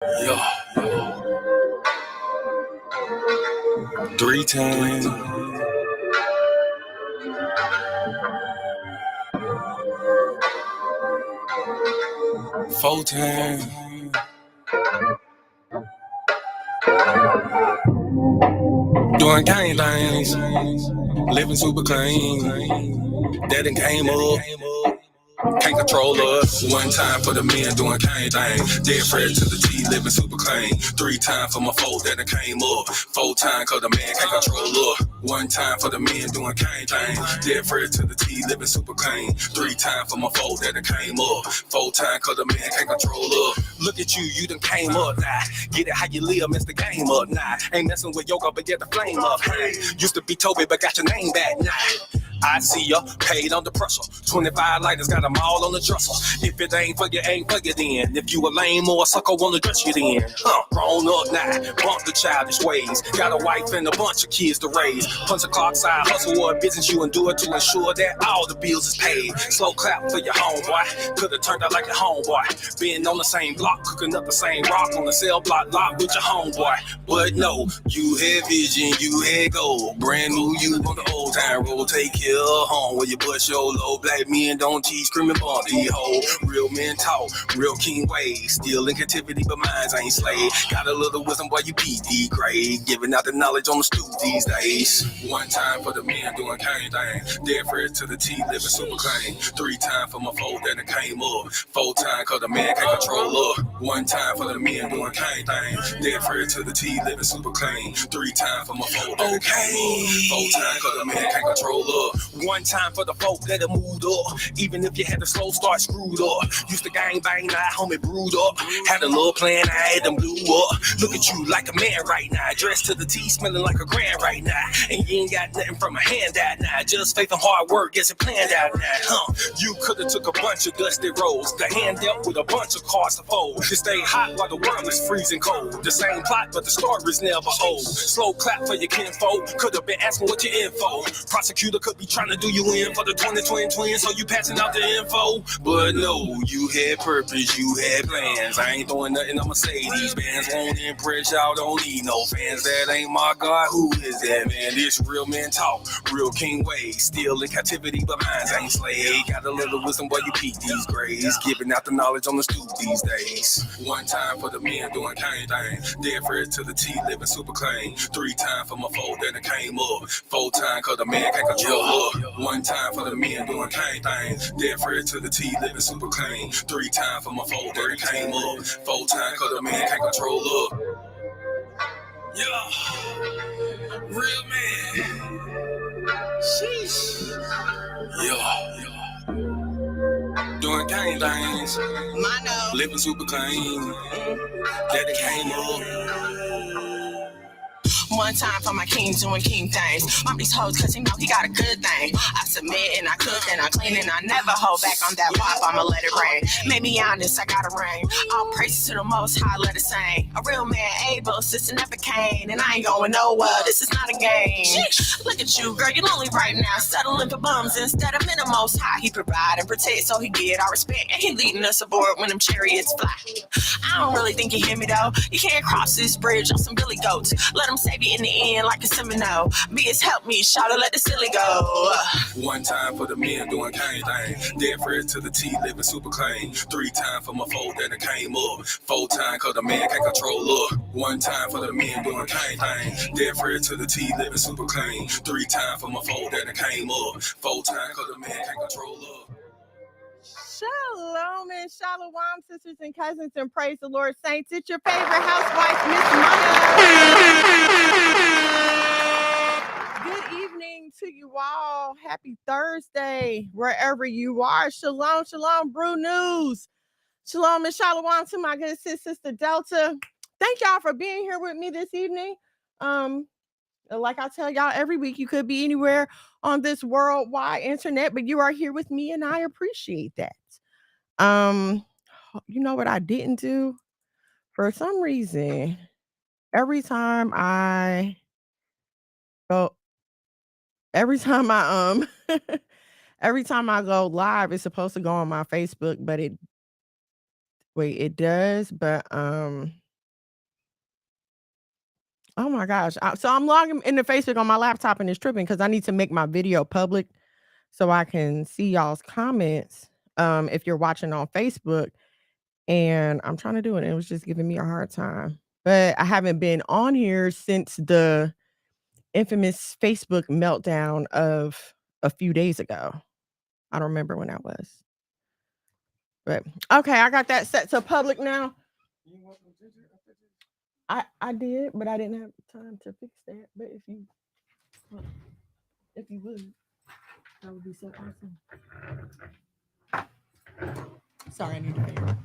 Yeah, 3 times, 4 times. Doing gang things, living super clean. That done came up. Can't control us. 1 time for the men doing cane thing. Dead fresh to the T, living super clean. 3 times for my foe that done came up. 4 times cause the man can't control us. 1 time for the men doing cane thing. Dead fresh to the T, living super clean. 3 times for my foe that done came up. 4 times cause the man can't control us. Look at you done came up now. Get it how you live, mess the game up now. Ain't messing with yoga, but get the flame up. Hey, used to be Toby, but got your name back now. I see ya, paid under pressure. 25 lighters got them all on the dresser. If it ain't for you, ain't for you then. If you a lame or a sucker, wanna dress you then. Grown up now, bump the childish ways. Got a wife and a bunch of kids to raise. Punch a clock side hustle or a business you endure to ensure that all the bills is paid. Slow clap for your homeboy. Could've turned out like your homeboy. Been on the same block, cooking up the same rock on the cell block lot with your homeboy. But no, you had vision, you had goal. Brand new you on the old time road. Take care of home where you bust your low. Black men don't teach, screaming bumpy hoe. Real men talk, real king ways. Still in captivity, but minds ain't slave. Got a little wisdom while you PD grade. Giving out the knowledge on the stoop these days. 1 time for the men doing cane thing. Dead fresh to the T, living super clean. 3 times for my foe that came up. 4 times cause the man can't control up. 1 time for the men doing cane thing. Dead fresh to the T, living super clean. 3 times for my foe that came up. 4 times cause the man can't control up. 1 time for the folk that have moved up. Even if you had a slow start screwed up. Used to gang bang, now homie brewed up. Had a little plan, I had them blew up. Look at you like a man right now. Dressed to the T, smelling like a grand right now. And you ain't got nothing from a handout now. Just faith and hard work gets it planned out now. You could've took a bunch of dusty roads. The hand dealt with a bunch of cards to fold. To stay hot while the world is freezing cold. The same plot, but the story's never old. Slow clap for your kinfolk. Could've been asking what your info. Prosecutor could be trying to do you in for the 20 twins, so you passing out the info. But no, you had purpose, you had plans. I ain't throwing nothing, I'ma say these bands won't impress y'all, don't need no fans. That ain't my God, who is that man? This real men talk, real king ways. Still in captivity, but minds ain't slave. Got a little wisdom while you peak these grades. Giving out the knowledge on the stoop these days. 1 time for the men doing cane thing. Dead fresh to the T, living super clean. 3 times for my foe that came up. 4 times cause the man can't control up. 1 time for the men doing cane thing. Dead fresh to the T, living super clean. 3 times for my foe that came up. 4 times cause the man can't control up. Yeah, real man. Sheesh. Yeah. Doing cane things. Living super clean. That came up. 1 time for my king doing king things. Mom these hoes cause he know he got a good thing. I submit and I cook and I clean and I never hold back on that pop. I'ma let it rain. Made me honest, I got a ring. All praises to the most high, let it sing. A real man able, sister never came. And I ain't going nowhere, this is not a game. Look at you, girl, you're lonely right now. Settling for bums instead of in the most high. He provide and protect so he get our respect. And he leading us aboard when them chariots fly. I don't really think you hear me though. You can't cross this bridge on some billy goats. Let them save you in the end like a Seminole. Be his help me, shout let the silly go. 1 time for the men doing cane thing. Dead fresh to the T, living super clean. 3 times for my foe that came up. 4 times cause the man can't control up. 1 time for the men doing cane thing. Dead fresh to the T, living super clean. 3 times for my foe that came up. 4 times cause the man can't control up. Shalom and shalom, sisters and cousins, and praise the Lord, saints. It's your favorite housewife, Miss Maya. Good evening to you all. Happy Thursday, wherever you are. Shalom, shalom, Brew News. Shalom and shalom to my good sister Delta. Thank y'all for being here with me this evening. Like I tell y'all every week, you could be anywhere on this worldwide internet, but you are here with me, and I appreciate that. You know what I didn't do? For some reason, every time I go live, it's supposed to go on my Facebook, but it does, but Oh my gosh. So I'm logging into Facebook on my laptop and it's tripping because I need to make my video public so I can see y'all's comments if you're watching on Facebook. And I'm trying to do it. And it was just giving me a hard time. But I haven't been on here since the infamous Facebook meltdown of a few days ago. I don't remember when that was. But okay, I got that set to public now. I did, but I didn't have time to fix that. But if you would, that would be so awesome. Sorry, I need a fan.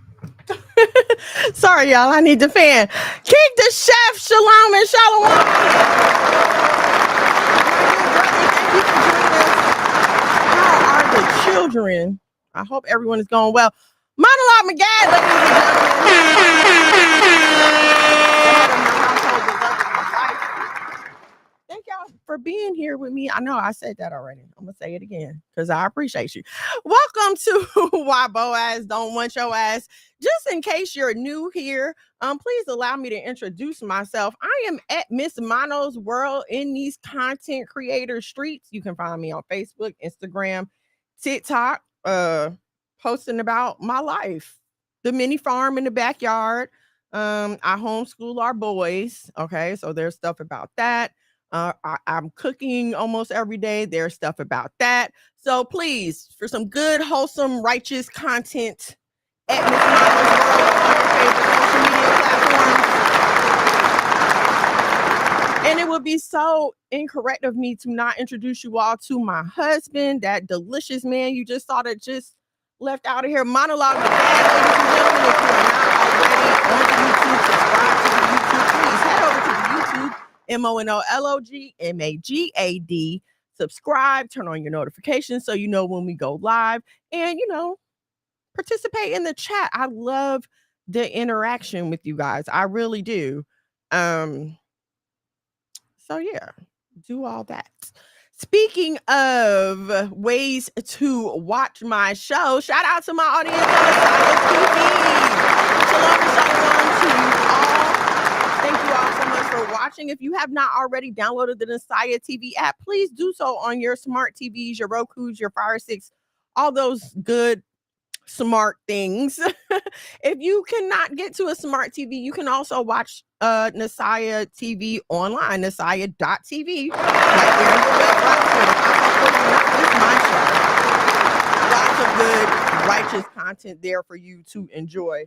Sorry, y'all, I need the fan. Kick the chef, shalom and shalom. How are the children? I hope everyone is going well. Monologue McGad, ladies and gentlemen. Thank y'all for being here with me. I know I said that already. I'm gonna say it again because I appreciate you. Welcome to Why Boaz Don't Want Your Ass. Just in case you're new here, please allow me to introduce myself. I am at Miss Mono's World in these content creator streets. You can find me on Facebook, Instagram, TikTok, posting about my life, the mini farm in the backyard. I homeschool our boys. Okay, so there's stuff about that. I'm cooking almost every day. There's stuff about that. So please, for some good, wholesome, righteous content at Miss Mono's World on your favorite social media platform. And it would be so incorrect of me to not introduce you all to my husband, that delicious man you just saw that just left out of here. Monologue with Dad, ladies and gentlemen. If you are not already on the YouTube, subscribe to the YouTube. Please head over to the YouTube. MONOLOGMAGAD. Subscribe, turn on your notifications so you know when we go live, and participate in the chat. I love the interaction with you guys. I really do. So yeah, do all that. Speaking of ways to watch my show, shout out to my audience on Nasiah TV. Shalom and shalom to you all. Thank you all so much for watching. If you have not already downloaded the Nasiah TV app, please do so on your smart TVs, your Rokus, your Fire Sticks, all those good smart things. If you cannot get to a smart TV, you can also watch Nasiah TV online, Nasiah.tv, right there in the web browser. It's my show. Lots of good, righteous content there for you to enjoy.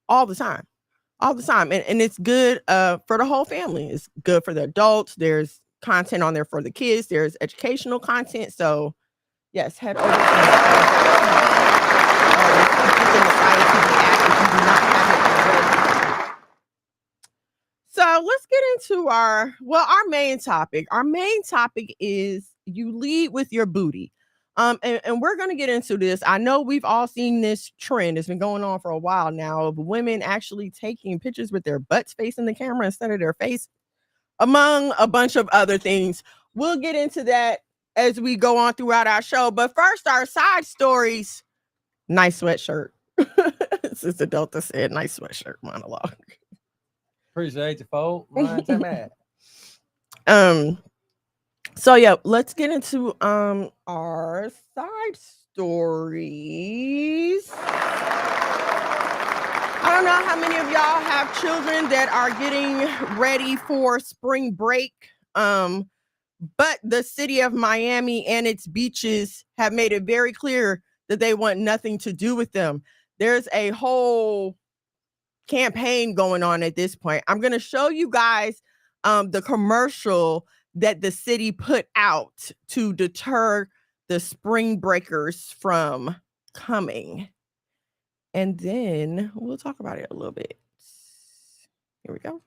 All the time. And it's good for the whole family. It's good for the adults. There's content on there for the kids. There's educational content. So yes, head over to the Nasiah TV app if you do not have it already. So let's get into our main topic. Our main topic is you lead with your booty. And we're going to get into this. I know we've all seen this trend. It's been going on for a while now of women actually taking pictures with their butts facing the camera instead of their face, among a bunch of other things. We'll get into that as we go on throughout our show. But first, our side stories. Nice sweatshirt. Sister Delta said, nice sweatshirt monologue. Appreciate you, folks. Too mad. So yeah, let's get into our side stories. I don't know how many of y'all have children that are getting ready for spring break. But the city of Miami and its beaches have made it very clear that they want nothing to do with them. There's a whole campaign going on at this point. I'm going to show you guys the commercial that the city put out to deter the spring breakers from coming. And then we'll talk about it a little bit. Here we go.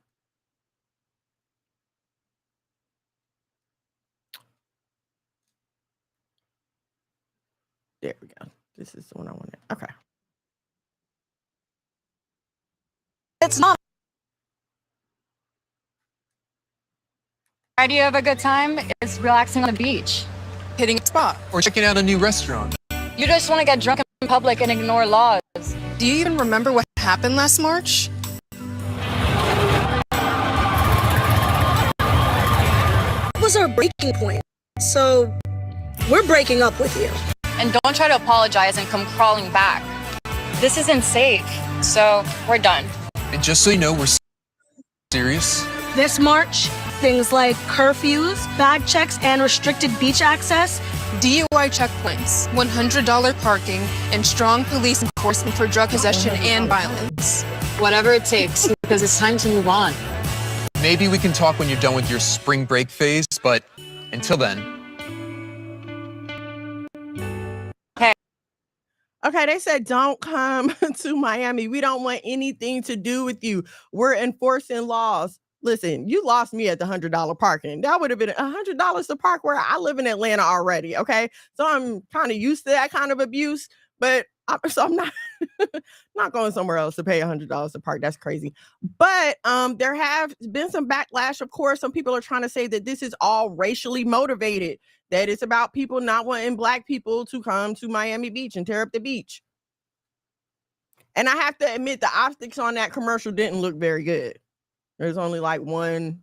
There we go. This is the one I wanted. Okay. It's not. The idea of a good time is relaxing on the beach, hitting a spot, or checking out a new restaurant. You just want to get drunk in public and ignore laws. Do you even remember what happened last March? was our breaking point. So we're breaking up with you. And don't try to apologize and come crawling back. This isn't safe, so we're done. And just so you know, we're serious. This March, things like curfews, bag checks, and restricted beach access. DUI checkpoints, $100 parking, and strong police enforcement for drug possession and violence. Whatever it takes, because it's time to move on. Maybe we can talk when you're done with your spring break phase, but until then. Okay, they said don't come to Miami. We don't want anything to do with you. We're enforcing laws. Listen, you lost me at the $100 parking. That would have been $100 to park where I live in Atlanta already. Okay, so I'm kind of used to that kind of abuse, but I'm not not going somewhere else to pay $100 to park. That's crazy. But there have been some backlash. Of course, some people are trying to say that this is all racially motivated, that it's about people not wanting Black people to come to Miami Beach and tear up the beach. And I have to admit, the optics on that commercial didn't look very good. There's only like one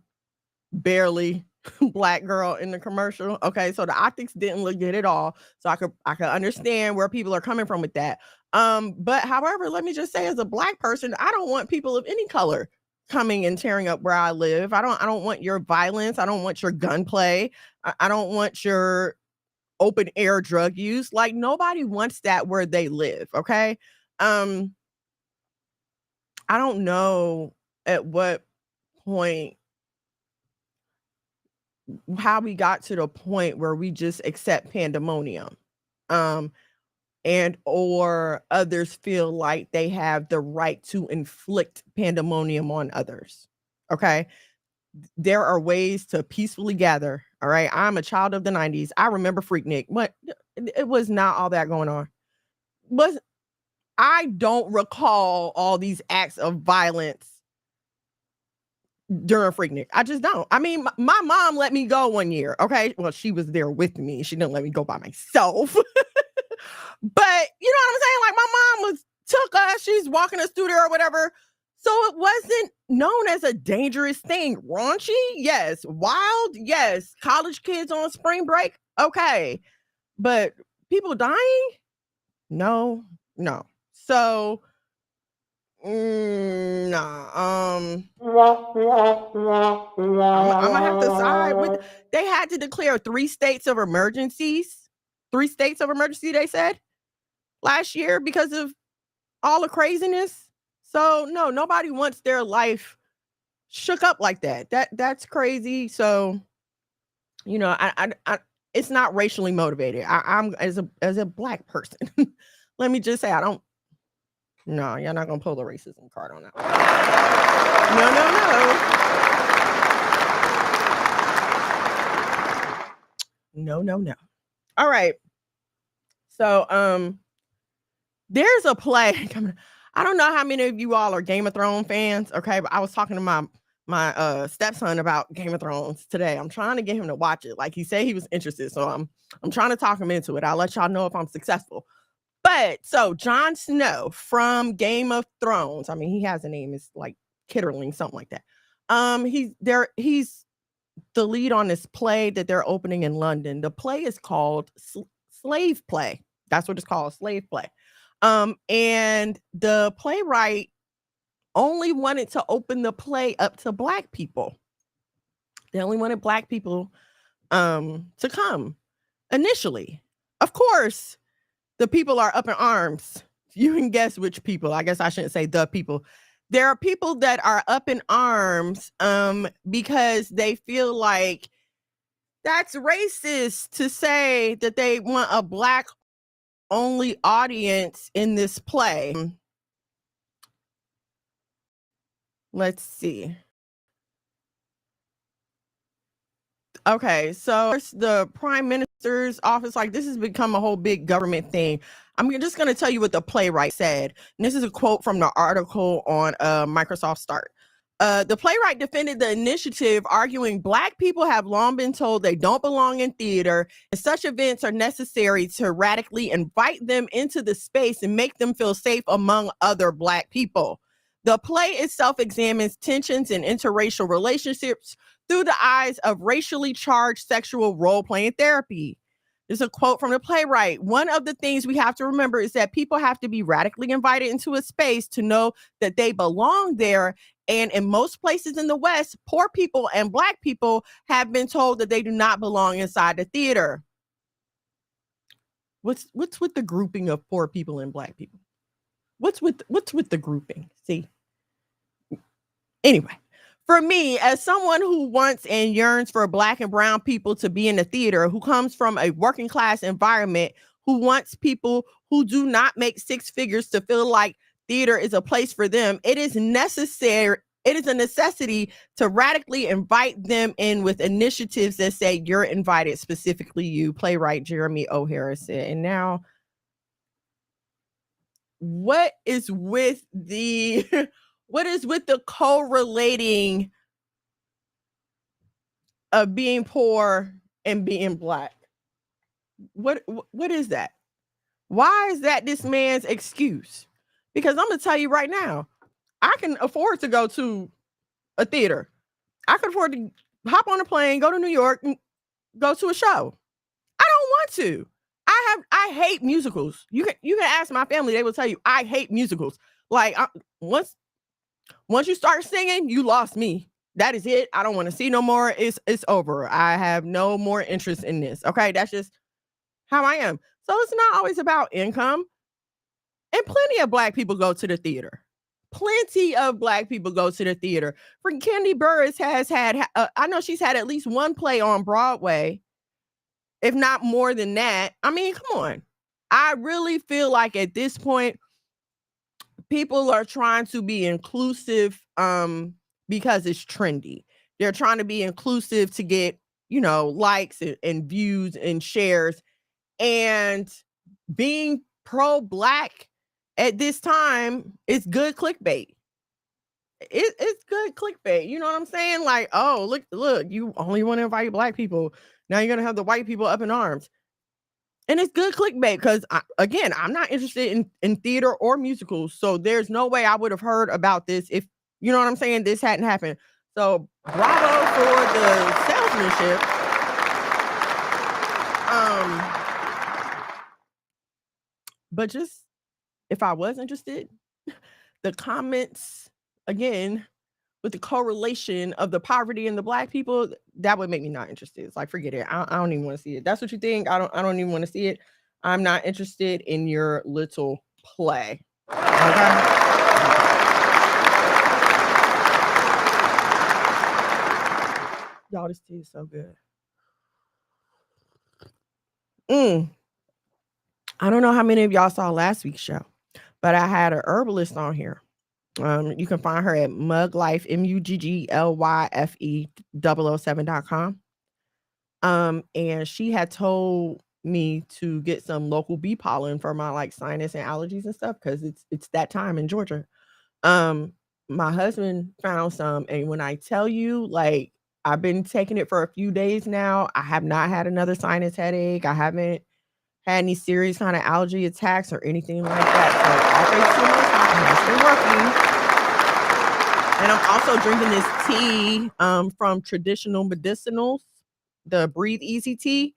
barely Black girl in the commercial. Okay, so the optics didn't look good at all. So I could understand where people are coming from with that. But however, let me just say, as a Black person, I don't want people of any color coming and tearing up where I live. I don't want your violence. I don't want your gunplay. I don't want your open air drug use. Like, nobody wants that where they live. Okay. I don't know at what point, how we got to the point where we just accept pandemonium, and or others feel like they have the right to inflict pandemonium on others. Okay, there are ways to peacefully gather. All right, I'm a child of the 90s. I remember Freaknik, but it was not all that going on. But I don't recall all these acts of violence during Freaknik. I just don't. I mean, my mom let me go one year. Okay, well, she was there with me. She didn't let me go by myself. But you know what I'm saying? Like, my mom took us. She's walking us through there or whatever. So it wasn't known as a dangerous thing. Raunchy, yes. Wild, yes. College kids on spring break, okay. But people dying, no. So nah. I'm gonna have to side with. They had to declare 3 states of emergencies. 3 states of emergency, they said last year, because of all the craziness. So no, nobody wants their life shook up like that. That's crazy. So, you know, I it's not racially motivated. I'm as a Black person. Let me just say, I don't. No, you're not gonna pull the racism card on that one. No. All right. So there's a play coming. I don't know how many of you all are Game of Thrones fans, okay? But I was talking to my stepson about Game of Thrones today. I'm trying to get him to watch it. Like, he said he was interested, so I'm trying to talk him into it. I'll let y'all know if I'm successful. But so Jon Snow from Game of Thrones, I mean, he has a name, it's like Kitterling, something like that. He's the lead on this play that they're opening in London. The play is called Slave Play. That's what it's called, Slave Play. And the playwright only wanted to open the play up to Black people. They only wanted Black people to come initially. Of course, the people are up in arms. You can guess which people. I guess I shouldn't say the people. There are people that are up in arms because they feel like that's racist to say that they want a Black only audience in this play. Let's see. Okay, so the Prime Minister's office, like, this has become a whole big government thing. I'm just going to tell you what the playwright said. And this is a quote from the article on Microsoft Start. The playwright defended the initiative, arguing Black people have long been told they don't belong in theater, and such events are necessary to radically invite them into the space and make them feel safe among other Black people. The play itself examines tensions in interracial relationships through the eyes of racially charged sexual role-playing therapy. There's a quote from the playwright. One of the things we have to remember is that people have to be radically invited into a space to know that they belong there. And in most places in the West, poor people and Black people have been told that they do not belong inside the theater. What's with the grouping of poor people and Black people? What's with the grouping? See? Anyway, for me, as someone who wants and yearns for Black and brown people to be in the theater, who comes from a working class environment, who wants people who do not make six figures to feel like theater is a place for them, it is necessary. It is a necessity to radically invite them in with initiatives that say you're invited, specifically you, playwright Jeremy O'Hara said. And now, what is with the correlating of being poor and being Black? What is that? Why is that this man's excuse? Because I'm gonna tell you right now, I can afford to go to a theater. I can afford to hop on a plane, go to New York, and go to a show. I don't want to. I hate musicals. You can ask my family; they will tell you I hate musicals. Like once you start singing, you lost me. That is it. I don't want to see no more. It's over. I have no more interest in this. Okay, that's just how I am. So it's not always about income. And plenty of Black people go to the theater. Plenty of Black people go to the theater. For Candy Burris has had, I know she's had at least one play on Broadway, if not more than that. I mean, come on. I really feel like at this point, people are trying to be inclusive because it's trendy. They're trying to be inclusive to get, likes and views and shares. And being pro-Black at this time is good clickbait. It's good clickbait. You know what I'm saying? Like, oh, look, you only want to invite Black people. Now you're going to have the white people up in arms. And it's good clickbait because, again, I'm not interested in theater or musicals. So there's no way I would have heard about this if, you know what I'm saying, this hadn't happened. So bravo for the salesmanship. But just, if I was interested, the comments, again, with the correlation of the poverty and the Black people, that would make me not interested. It's like, forget it. I don't even want to see it. That's what you think. I don't even want to see it. I'm not interested in your little play. Okay. Y'all, this tea is so good. I don't know how many of y'all saw last week's show, but I had an herbalist on here. You can find her at Muglife, MUGGLYFE007.com. And she had told me to get some local bee pollen for my sinus and allergies and stuff because it's that time in Georgia. My husband found some, and when I tell you, I've been taking it for a few days now. I have not had another sinus headache. I haven't had any serious kind of allergy attacks or anything like that. So all praise to the Most High, it's been working. And I'm also drinking this tea from Traditional Medicinals, the Breathe Easy tea.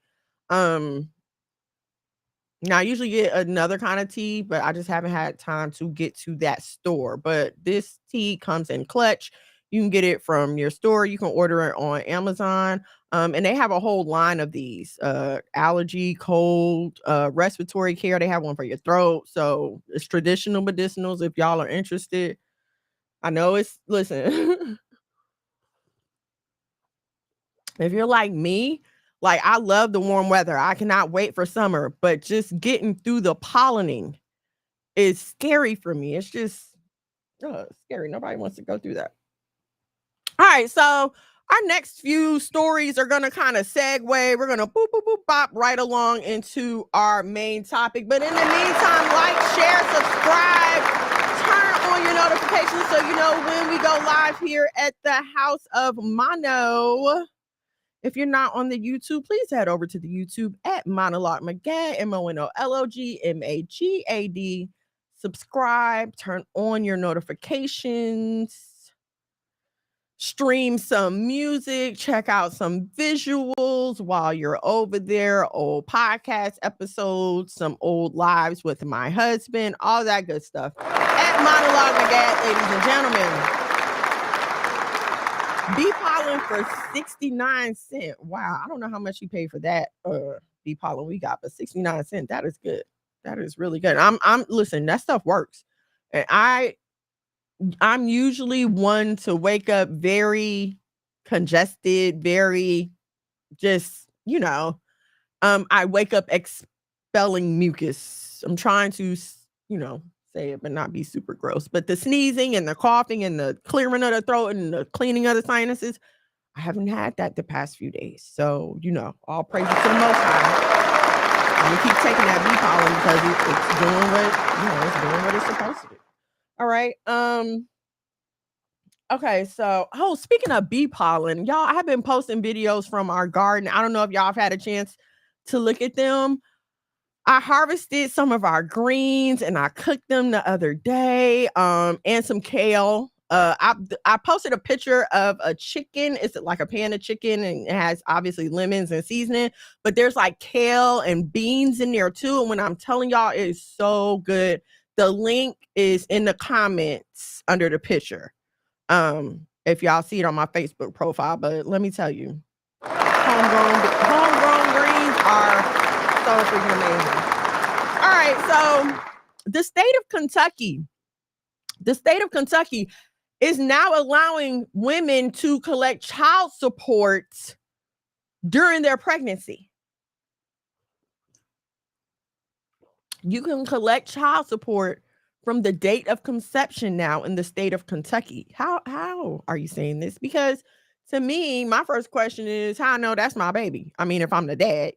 Now I usually get another kind of tea, but I just haven't had time to get to that store. But this tea comes in clutch. You can get it from your store. You can order it on Amazon. And they have a whole line of these allergy, cold, respiratory care. They have one for your throat. So it's Traditional Medicinals if y'all are interested. I know listen, if you're like me, I love the warm weather. I cannot wait for summer, but just getting through the pollinating is scary for me. It's just scary. Nobody wants to go through that. All right, so our next few stories are going to kind of segue. We're going to boop, boop, boop, bop right along into our main topic. But in the meantime, like, share, subscribe, turn on your notifications so you know when we go live here at the House of Mono. If you're not on the YouTube, please head over to the YouTube at Monologue Magad, MONOLOG MAGAD. subscribe, turn on your notifications, stream some music, check out some visuals while you're over there, old podcast episodes, some old lives with my husband, all that good stuff. At Monologue Magat, ladies and gentlemen. Bee pollen for 69 cents. Wow, I don't know how much you paid for that bee pollen we got, but 69 cents, that is good. That is really good. I'm listen, that stuff works. And I'm usually one to wake up very congested, very just, I wake up expelling mucus. I'm trying to, say it, but not be super gross. But the sneezing and the coughing and the clearing of the throat and the cleaning of the sinuses, I haven't had that the past few days. So, all praises to the Most High. And we keep taking that bee pollen because it's doing what it's supposed to do. All right. Okay, so speaking of bee pollen, y'all, I have been posting videos from our garden. I don't know if y'all have had a chance to look at them. I harvested some of our greens and I cooked them the other day, and some kale. I posted a picture of a chicken. It's like a pan of chicken and it has obviously lemons and seasoning, but there's like kale and beans in there too. And when I'm telling y'all, it is so good. The link is in the comments under the picture. If y'all see it on my Facebook profile, but let me tell you, homegrown greens are so freaking amazing. All right, so the state of Kentucky is now allowing women to collect child support during their pregnancy. You can collect child support from the date of conception now in the state of Kentucky. How are you saying this? Because to me, my first question is how I know that's my baby. I mean, if I'm the dad,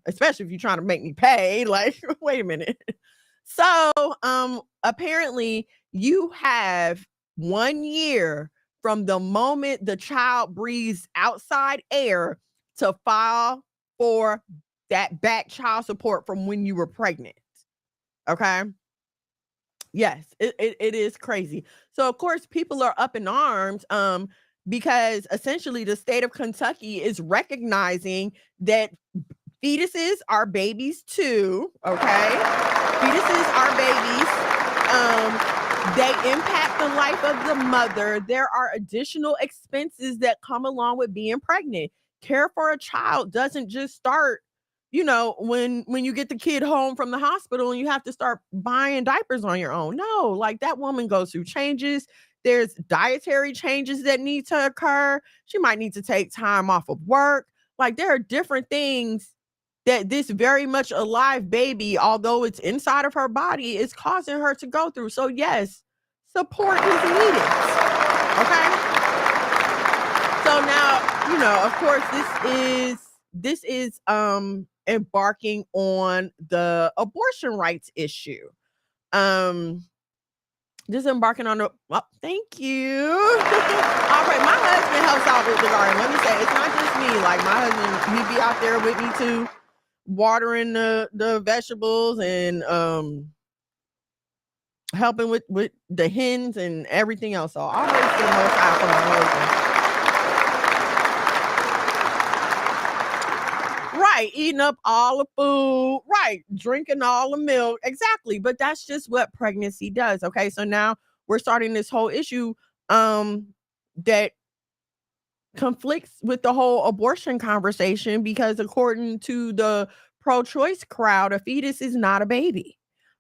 especially if you're trying to make me pay, like, wait a minute. So, apparently you have 1 year from the moment the child breathes outside air to file for that back child support from when you were pregnant. Okay. Yes, it is crazy. So of course people are up in arms because essentially the state of Kentucky is recognizing that fetuses are babies too, okay? Fetuses are babies. They impact the life of the mother. There are additional expenses that come along with being pregnant. Care for a child doesn't just start when you get the kid home from the hospital and you have to start buying diapers on your own. No, like that woman goes through changes. There's dietary changes that need to occur. She might need to take time off of work. Like there are different things that this very much alive baby, although it's inside of her body, is causing her to go through. So yes, support is needed. Okay. So now, of course, this is embarking on the abortion rights issue. Just embarking on the thank you. All right, my husband helps out with the garden. Let me say, it's not just me. Like my husband, he be out there with me too, watering the vegetables and helping with the hens and everything else. So I'll raise the most high for my husband. Right, eating up all the food, right, drinking all the milk, exactly. But that's just what pregnancy does. Okay, so now we're starting this whole issue that conflicts with the whole abortion conversation because according to the pro-choice crowd, a fetus is not a baby.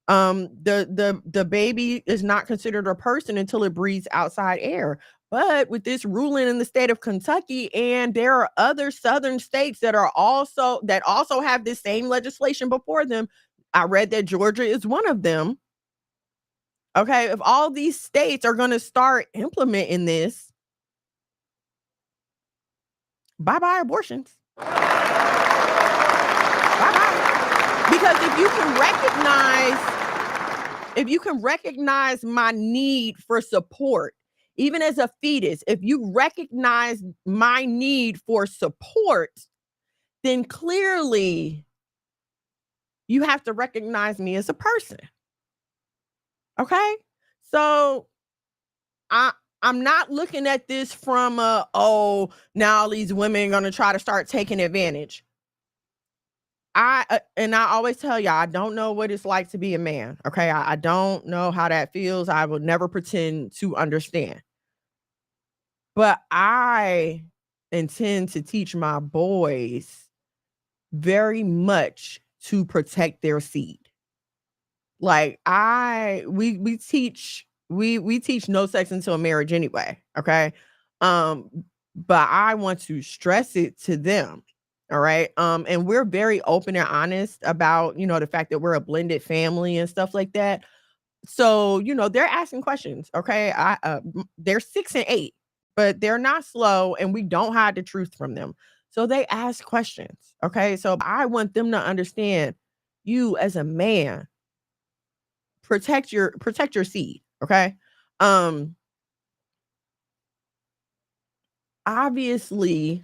The baby is not considered a person until it breathes outside air. But with this ruling in the state of Kentucky, and there are other southern states that also have this same legislation before them. I read that Georgia is one of them. Okay, if all these states are going to start implementing this, bye-bye abortions. Bye-bye. Because if you can recognize my need for support, even as a fetus, if you recognize my need for support, then clearly you have to recognize me as a person. Okay. So I'm not looking at this from now all these women are gonna try to start taking advantage. I always tell y'all, I don't know what it's like to be a man. Okay. I don't know how that feels. I will never pretend to understand. But I intend to teach my boys very much to protect their seed. Like we teach no sex until marriage anyway, okay? Um, but I want to stress it to them. All right. And we're very open and honest about, the fact that we're a blended family and stuff like that. So, they're asking questions, okay? They're 6 and 8, but they're not slow and we don't hide the truth from them. So they ask questions, okay? So I want them to understand you as a man protect your seed, okay? Um Obviously,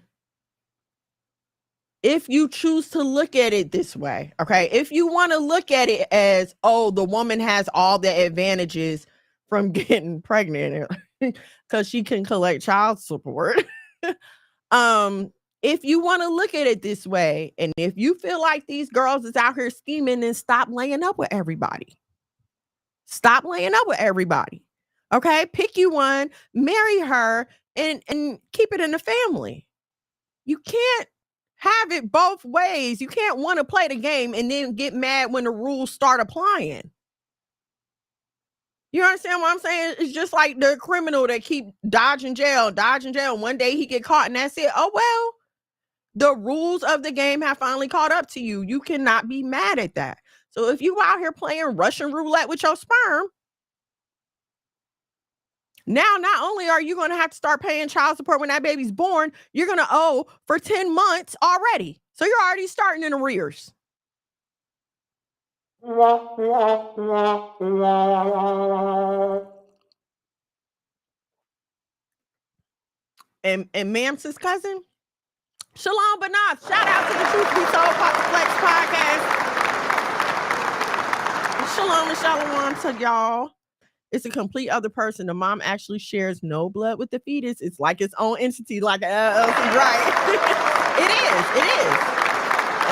if you choose to look at it this way, okay? If you want to look at it as, oh, the woman has all the advantages from getting pregnant cuz she can collect child support. um if you want to look at it this way, and if you feel like these girls is out here scheming, then stop laying up with everybody. Stop laying up with everybody. Okay? Pick you one, marry her, and keep it in the family. You can't have it both ways. You can't want to play the game and then get mad when the rules start applying. You understand what I'm saying? It's just like the criminal that keep dodging jail. One day he get caught and that's it. Oh, well, the rules of the game have finally caught up to you. You cannot be mad at that. So if you out here playing Russian roulette with your sperm, now, not only are you going to have to start paying child support when that baby's born, you're going to owe for 10 months already. So you're already starting in arrears. And Mams's cousin, Shalom Banath, shout out to the Truth Be Told Flex podcast. Shalom and shalom to y'all. It's a complete other person. The mom actually shares no blood with the fetus. It's like its own entity, like right. It is.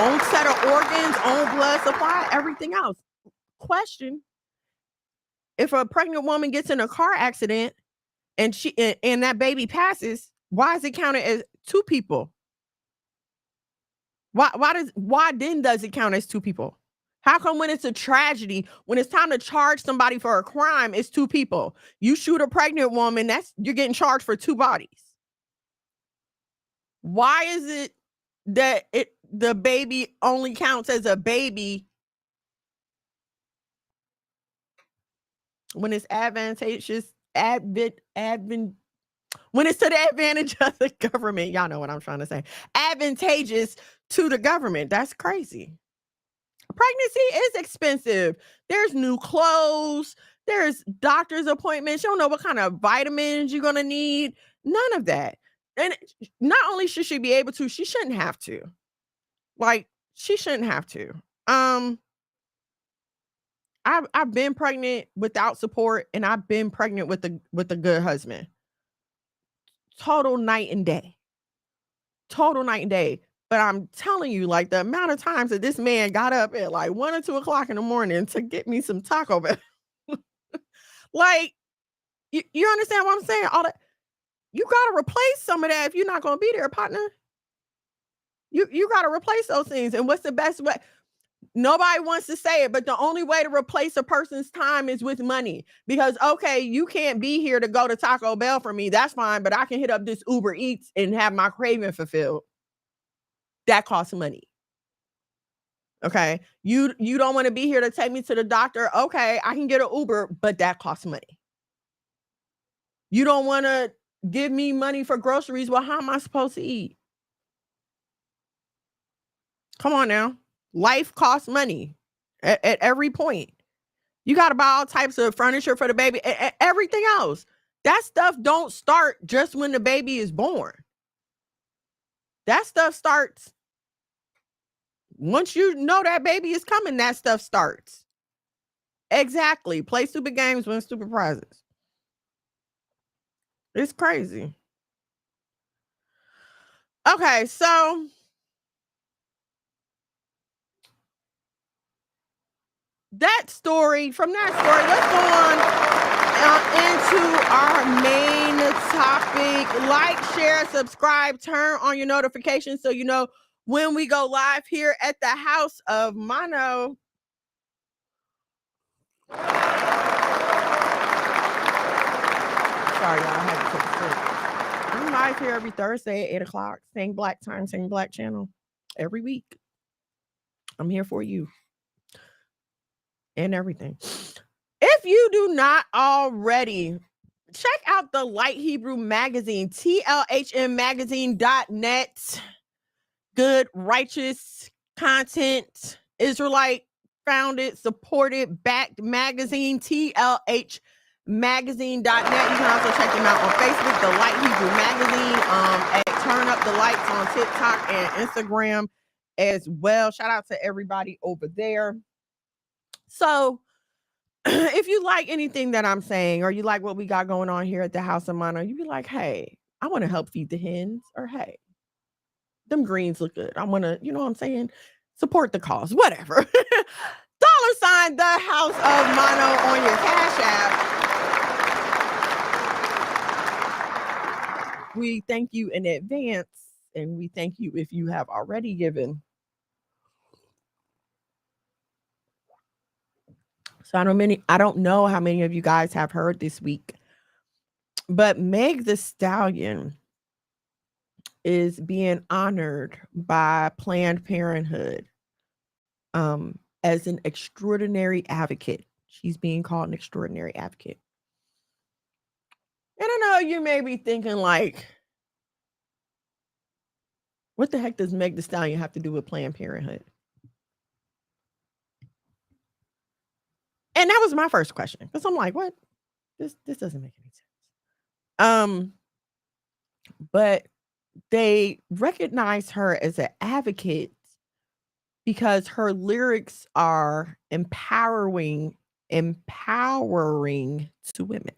Own set of organs, own blood supply, everything else. Question: if a pregnant woman gets in a car accident and that baby passes, why is it counted as two people? Why then does it count as two people? How come when it's a tragedy, when it's time to charge somebody for a crime, it's two people? You shoot a pregnant woman, you're getting charged for two bodies. Why is it that the baby only counts as a baby when it's advantageous, when it's to the advantage of the government? Y'all know what I'm trying to say. Advantageous to the government. That's crazy. Pregnancy is expensive. There's new clothes. There's doctor's appointments. You don't know what kind of vitamins you're going to need. None of that. And not only should she be able to, she shouldn't have to. Like, she shouldn't have to. I've been pregnant without support, and I've been pregnant with a good husband. Total night and day. But I'm telling you, like, the amount of times that this man got up at like 1 or 2 o'clock in the morning to get me some Taco Bell. Like, you understand what I'm saying? All that, you gotta replace some of that if you're not gonna be there, partner. You gotta replace those things. And what's the best way? Nobody wants to say it, but the only way to replace a person's time is with money. Because, okay, you can't be here to go to Taco Bell for me. That's fine, but I can hit up this Uber Eats and have my craving fulfilled. That costs money. Okay. You don't want to be here to take me to the doctor. Okay, I can get an Uber, but that costs money. You don't want to give me money for groceries. Well, how am I supposed to eat? Come on now. Life costs money at every point. You got to buy all types of furniture for the baby, everything else. That stuff don't start just when the baby is born. That stuff starts once you know that baby is coming. That stuff starts. Exactly. Play stupid games, win stupid prizes. It's crazy. Okay, so that story, from that story, let's go on into our main topic. Like, share, subscribe, turn on your notifications so you know when we go live here at the House of Mono. Sorry, y'all, I had to take a sip. I'm live here every Thursday at 8 o'clock, same black time, same black channel, every week. I'm here for you and everything. If you do not already, check out the Light Hebrew magazine, tlhmmagazine.net. Good, righteous content, Israelite founded, supported, backed magazine, tlhmagazine.net. You can also check them out on Facebook, the Light Hebrew magazine, at Turn Up the Lights on TikTok and Instagram as well. Shout out to everybody over there. So if you like anything that I'm saying, or you like what we got going on here at the House of Mono, you be like, hey, I want to help feed the hens, or hey, them greens look good. I want to, you know what I'm saying? Support the cause, whatever. $, the House of Mono on your Cash App. We thank you in advance, and we thank you if you have already given. So I don't know how many of you guys have heard this week, but Meg the Stallion is being honored by Planned Parenthood as an extraordinary advocate. She's being called an extraordinary advocate. And I know you may be thinking, like, what the heck does Meg the Stallion have to do with Planned Parenthood? And that was my first question, because I'm like, what? This doesn't make any sense. But they recognize her as an advocate because her lyrics are empowering to women.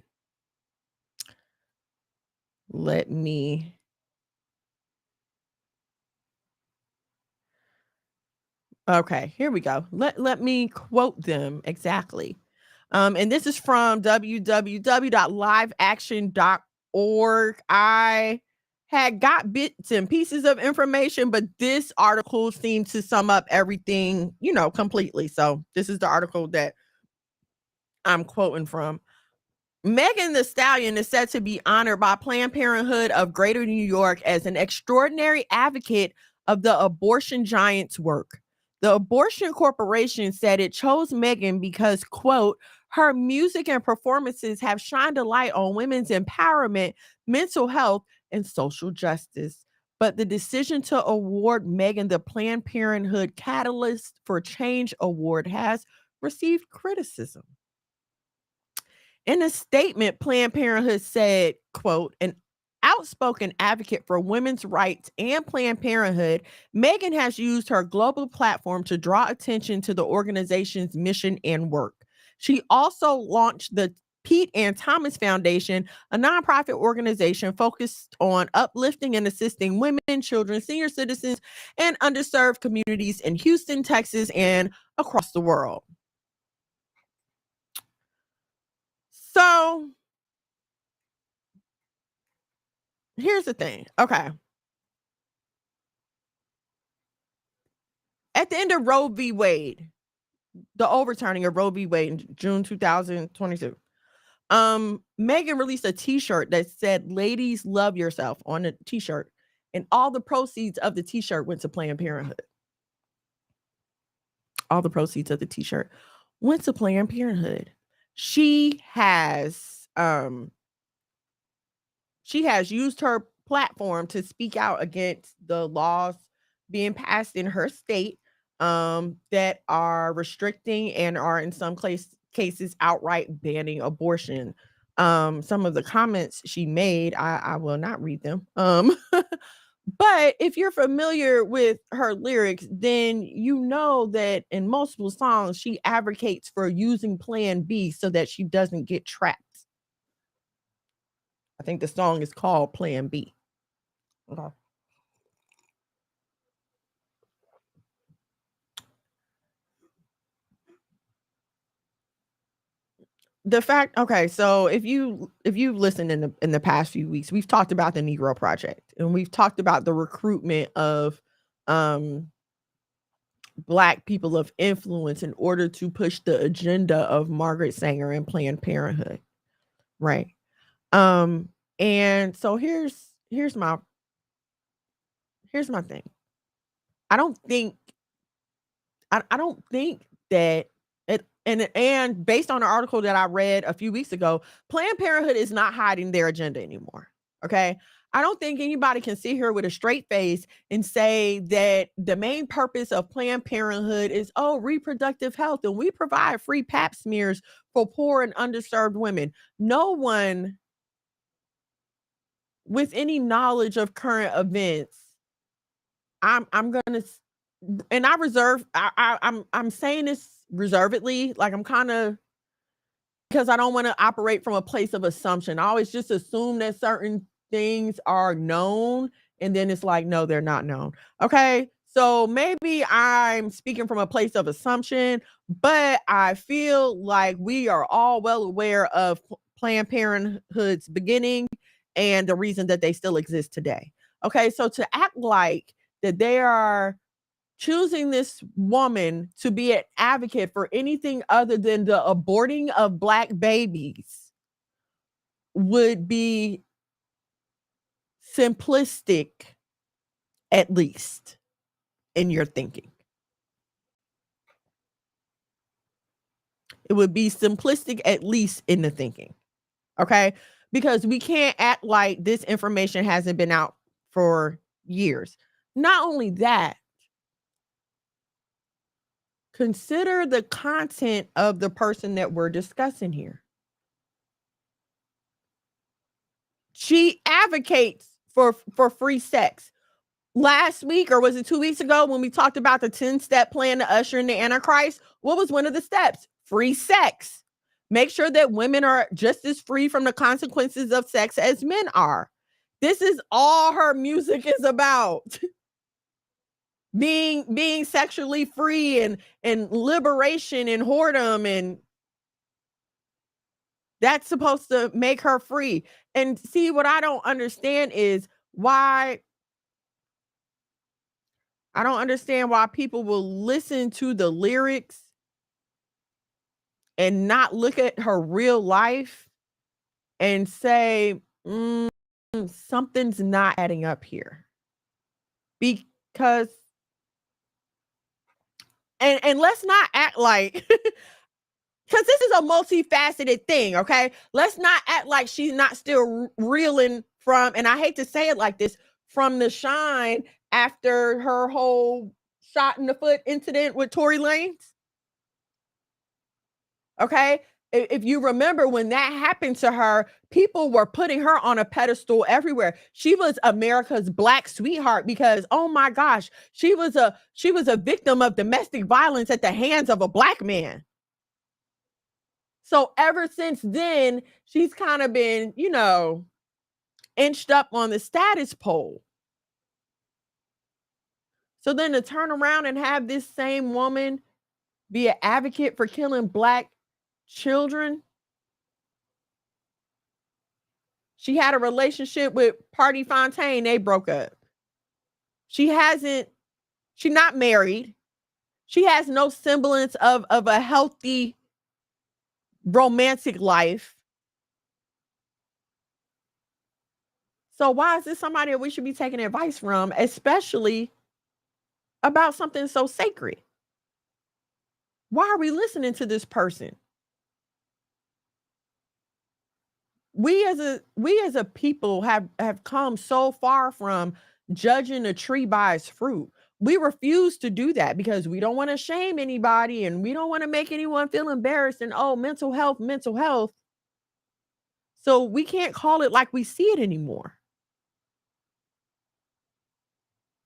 Okay, here we go. Let me quote them exactly. And this is from www.liveaction.org. I had got bits and pieces of information, but this article seemed to sum up everything, completely. So this is the article that I'm quoting from. Megan Thee Stallion is said to be honored by Planned Parenthood of Greater New York as an extraordinary advocate of the abortion giant's work. The Abortion Corporation said it chose Megan because, quote, her music and performances have shined a light on women's empowerment, mental health, and social justice. But the decision to award Megan the Planned Parenthood Catalyst for Change Award has received criticism. In a statement, Planned Parenthood said, quote, an outspoken advocate for women's rights and Planned Parenthood, Megan has used her global platform to draw attention to the organization's mission and work. She also launched the Pete and Thomas Foundation, a nonprofit organization focused on uplifting and assisting women, children, senior citizens, and underserved communities in Houston, Texas, and across the world. So here's the thing. Okay. At the end of Roe v. Wade, the overturning of Roe v. Wade in June 2022, Megan released a t-shirt that said, ladies, love yourself on the t-shirt. And all the proceeds of the t-shirt went to Planned Parenthood. All the proceeds of the t-shirt went to Planned Parenthood. She has used her platform to speak out against the laws being passed in her state that are restricting and are in some cases outright banning abortion. Some of the comments she made, I will not read them. But if you're familiar with her lyrics, then you know that in multiple songs, she advocates for using Plan B so that she doesn't get trapped. I think the song is called Plan B. Okay. The fact, okay, so if you've listened in the past few weeks, we've talked about the Negro Project and we've talked about the recruitment of Black people of influence in order to push the agenda of Margaret Sanger and Planned Parenthood, right? And so here's my thing. I don't think that it, and based on an article that I read a few weeks ago, Planned Parenthood is not hiding their agenda anymore. Okay. I don't think anybody can sit here with a straight face and say that the main purpose of Planned Parenthood is, reproductive health, and we provide free pap smears for poor and underserved women. No one with any knowledge of current events, I'm gonna, and I'm saying this reservedly, like I'm kind of, because I don't want to operate from a place of assumption. I always just assume that certain things are known, and then it's like, no, they're not known. Okay, so maybe I'm speaking from a place of assumption, but I feel like we are all well aware of Planned Parenthood's beginning and the reason that they still exist today. Okay, so to act like that they are choosing this woman to be an advocate for anything other than the aborting of Black babies would be simplistic, at least in your thinking. It would be simplistic, at least in the thinking. Okay. Because we can't act like this information hasn't been out for years. Not only that, consider the content of the person that we're discussing here. She advocates for free sex. Last week, or was it 2 weeks ago, when we talked about the 10-step plan to usher in the Antichrist, what was one of the steps? Free sex. Make sure that women are just as free from the consequences of sex as men are. This is all her music is about. Being sexually free and liberation and whoredom, and that's supposed to make her free. And see, what I don't understand is why people will listen to the lyrics and not look at her real life and say, something's not adding up here. Because, and let's not act like, because this is a multifaceted thing, okay? Let's not act like she's not still reeling from, and I hate to say it like this, from the shine after her whole shot in the foot incident with Tory Lanez. Okay? If you remember when that happened to her, people were putting her on a pedestal everywhere. She was America's Black sweetheart because, oh my gosh, she was a victim of domestic violence at the hands of a Black man. So ever since then, she's kind of been, inched up on the status pole. So then to turn around and have this same woman be an advocate for killing Black children. She had a relationship with Party Fontaine. They broke up. She's not married. She has no semblance of a healthy romantic life. So why is this somebody that we should be taking advice from, especially about something so sacred? Why are we listening to this person? We as a people have come so far from judging a tree by its fruit. We refuse to do that because we don't want to shame anybody and we don't want to make anyone feel embarrassed and mental health. So we can't call it like we see it anymore.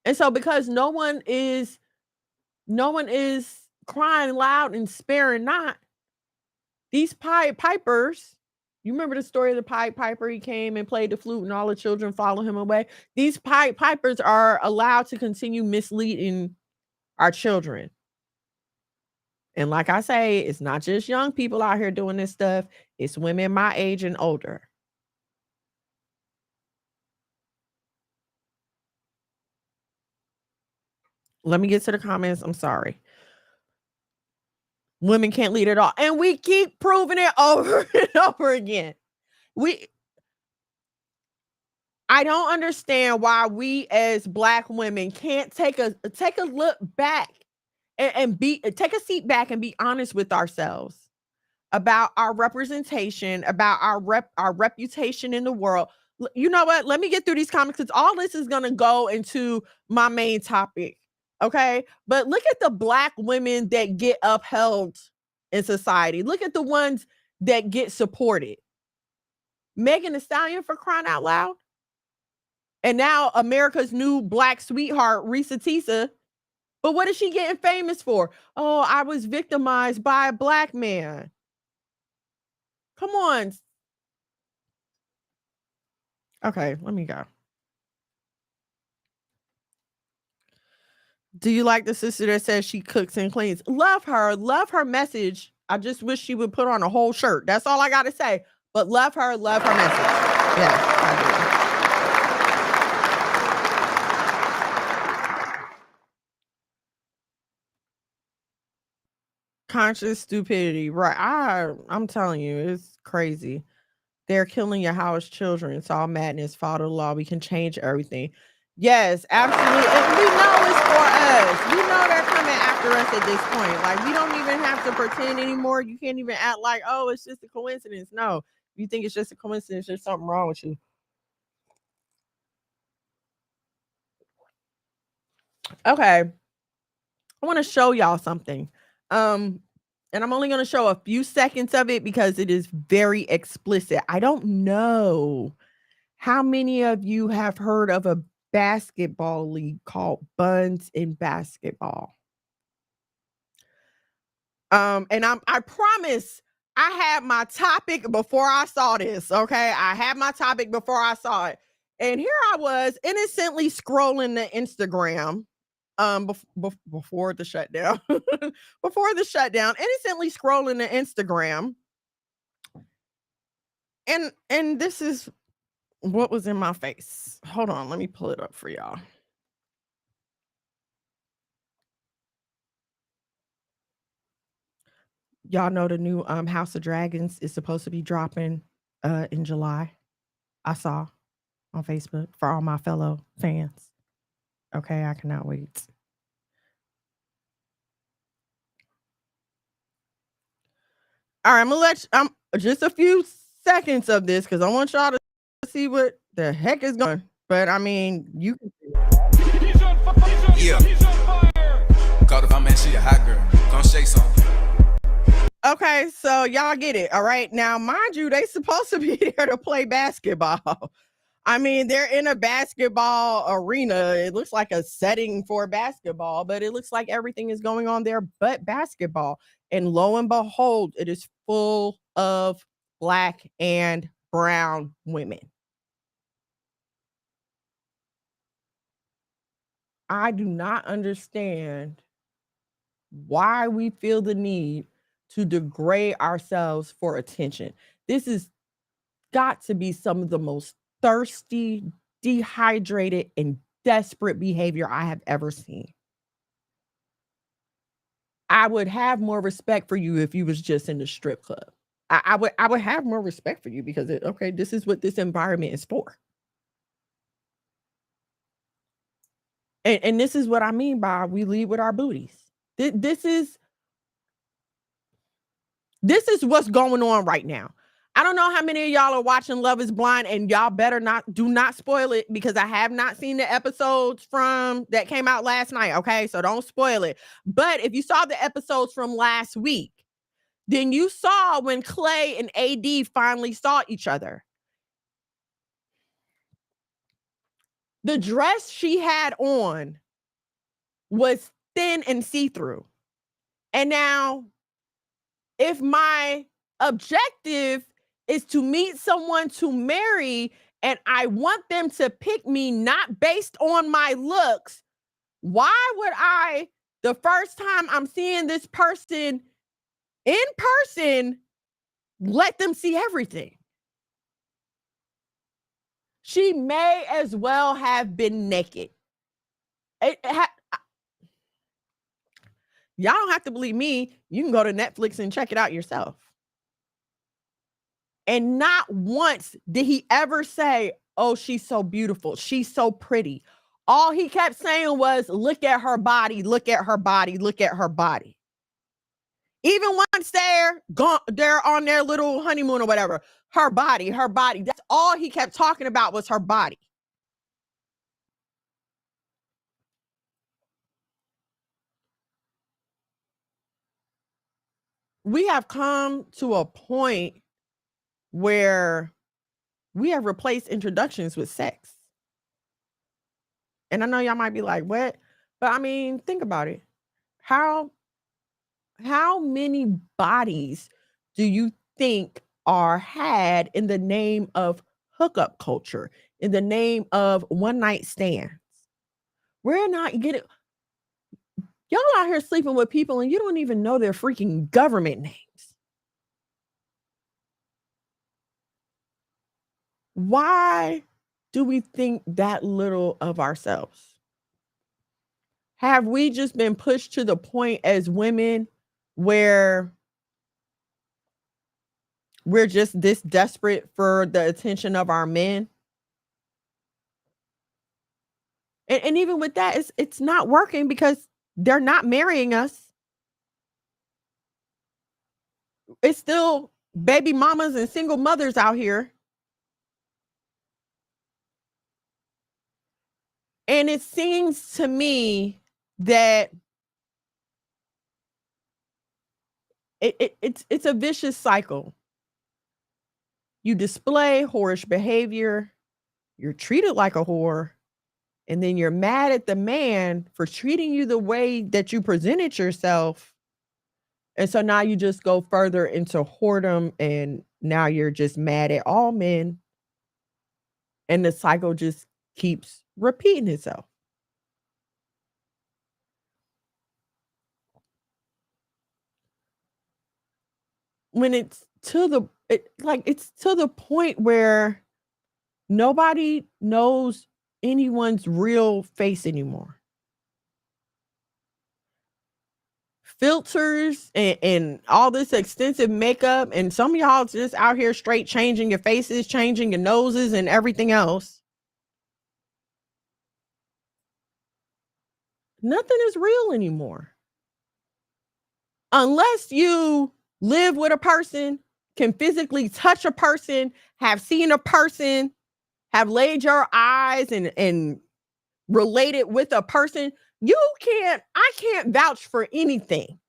And so because no one is crying loud and sparing not, these Pied Pipers, you remember the story of the Pied Piper? He came and played the flute and all the children follow him away. These Pied Pipers are allowed to continue misleading our children. And like I say, it's not just young people out here doing this stuff. It's women my age and older. Let me get to the comments. I'm sorry. Women can't lead at all. And we keep proving it over and over again. I don't understand why we as Black women can't take a look back and take a seat back and be honest with ourselves about our representation, about our reputation in the world. You know what? Let me get through these comments because all this is gonna go into my main topic. Okay. But look at the Black women that get upheld in society. Look at the ones that get supported. Megan Thee Stallion, for crying out loud. And now America's new Black sweetheart, Risa Tisa. But what is she getting famous for? Oh, I was victimized by a Black man. Come on. Okay, let me go. Do you like the sister that says she cooks and cleans? Love her message. I just wish she would put on a whole shirt. That's all I got to say. But love her message. Yes, I do. Conscious stupidity, right? I'm telling you, it's crazy. They're killing Yahweh's children. It's all madness. Follow the law. We can change everything. Yes, absolutely. And we know it's for us. We know they're coming after us at this point. Like, we don't even have to pretend anymore. You can't even act like, oh, it's just a coincidence. No, if you think it's just a coincidence, there's something wrong with you. Okay. I want to show y'all something. And I'm only going to show a few seconds of it because it is very explicit. I don't know how many of you have heard of a basketball league called Buns in Basketball. And I promise I had my topic before I saw this. Okay. I had my topic before I saw it. And here I was innocently scrolling the Instagram. Before the shutdown, innocently scrolling the Instagram. And this is what was in my face. Hold on, let me pull it up for y'all. Y'all know the new House of Dragons is supposed to be dropping in July. I saw on Facebook for all my fellow fans. Okay, I cannot wait. All right, I'm gonna let just a few seconds of this because I want y'all to see what the heck is going. But I mean, you can. Yeah. Call if I'm man, she a hot girl. Come shake something. Okay, so y'all get it. All right. Now, mind you, they supposed to be there to play basketball. I mean, they're in a basketball arena. It looks like a setting for basketball, but it looks like everything is going on there but basketball. And lo and behold, it is full of Black and brown women. I do not understand why we feel the need to degrade ourselves for attention. This has got to be some of the most thirsty, dehydrated, and desperate behavior I have ever seen. I would have more respect for you if you was just in the strip club. I would have more respect for you because this is what this environment is for. And this is what I mean by we lead with our booties. This is what's going on right now. I don't know how many of y'all are watching Love is Blind, and y'all better do not spoil it because I have not seen the episodes from that came out last night. Okay, so don't spoil it. But if you saw the episodes from last week, then you saw when Clay and AD finally saw each other. The dress she had on was thin and see-through. And now, if my objective is to meet someone to marry and I want them to pick me not based on my looks, why would I, the first time I'm seeing this person in person, let them see everything? She may as well have been naked. Y'all don't have to believe me. You can go to Netflix and check it out yourself. And not once did he ever say, oh, she's so beautiful. She's so pretty. All he kept saying was, look at her body, look at her body, look at her body. Even once they're on their little honeymoon or whatever, her body, her body. That's all he kept talking about was her body. We have come to a point where we have replaced introductions with sex. And I know y'all might be like, what? But I mean, think about it. How many bodies do you think are had in the name of hookup culture, in the name of one night stands? We're not getting, y'all out here sleeping with people and you don't even know their freaking government names. Why do we think that little of ourselves? Have we just been pushed to the point as women where we're just this desperate for the attention of our men? And even with that, it's not working because they're not marrying us. It's still baby mamas and single mothers out here. And it seems to me that it's a vicious cycle. You display whorish behavior, you're treated like a whore, and then you're mad at the man for treating you the way that you presented yourself. And so now you just go further into whoredom, and now you're just mad at all men. And the cycle just keeps repeating itself. When it's to the point where nobody knows anyone's real face anymore. Filters and all this extensive makeup, and some of y'all just out here straight changing your faces, changing your noses and everything else. Nothing is real anymore. Unless you live with a person, can physically touch a person, have seen a person, have laid your eyes and related with a person, I can't vouch for anything.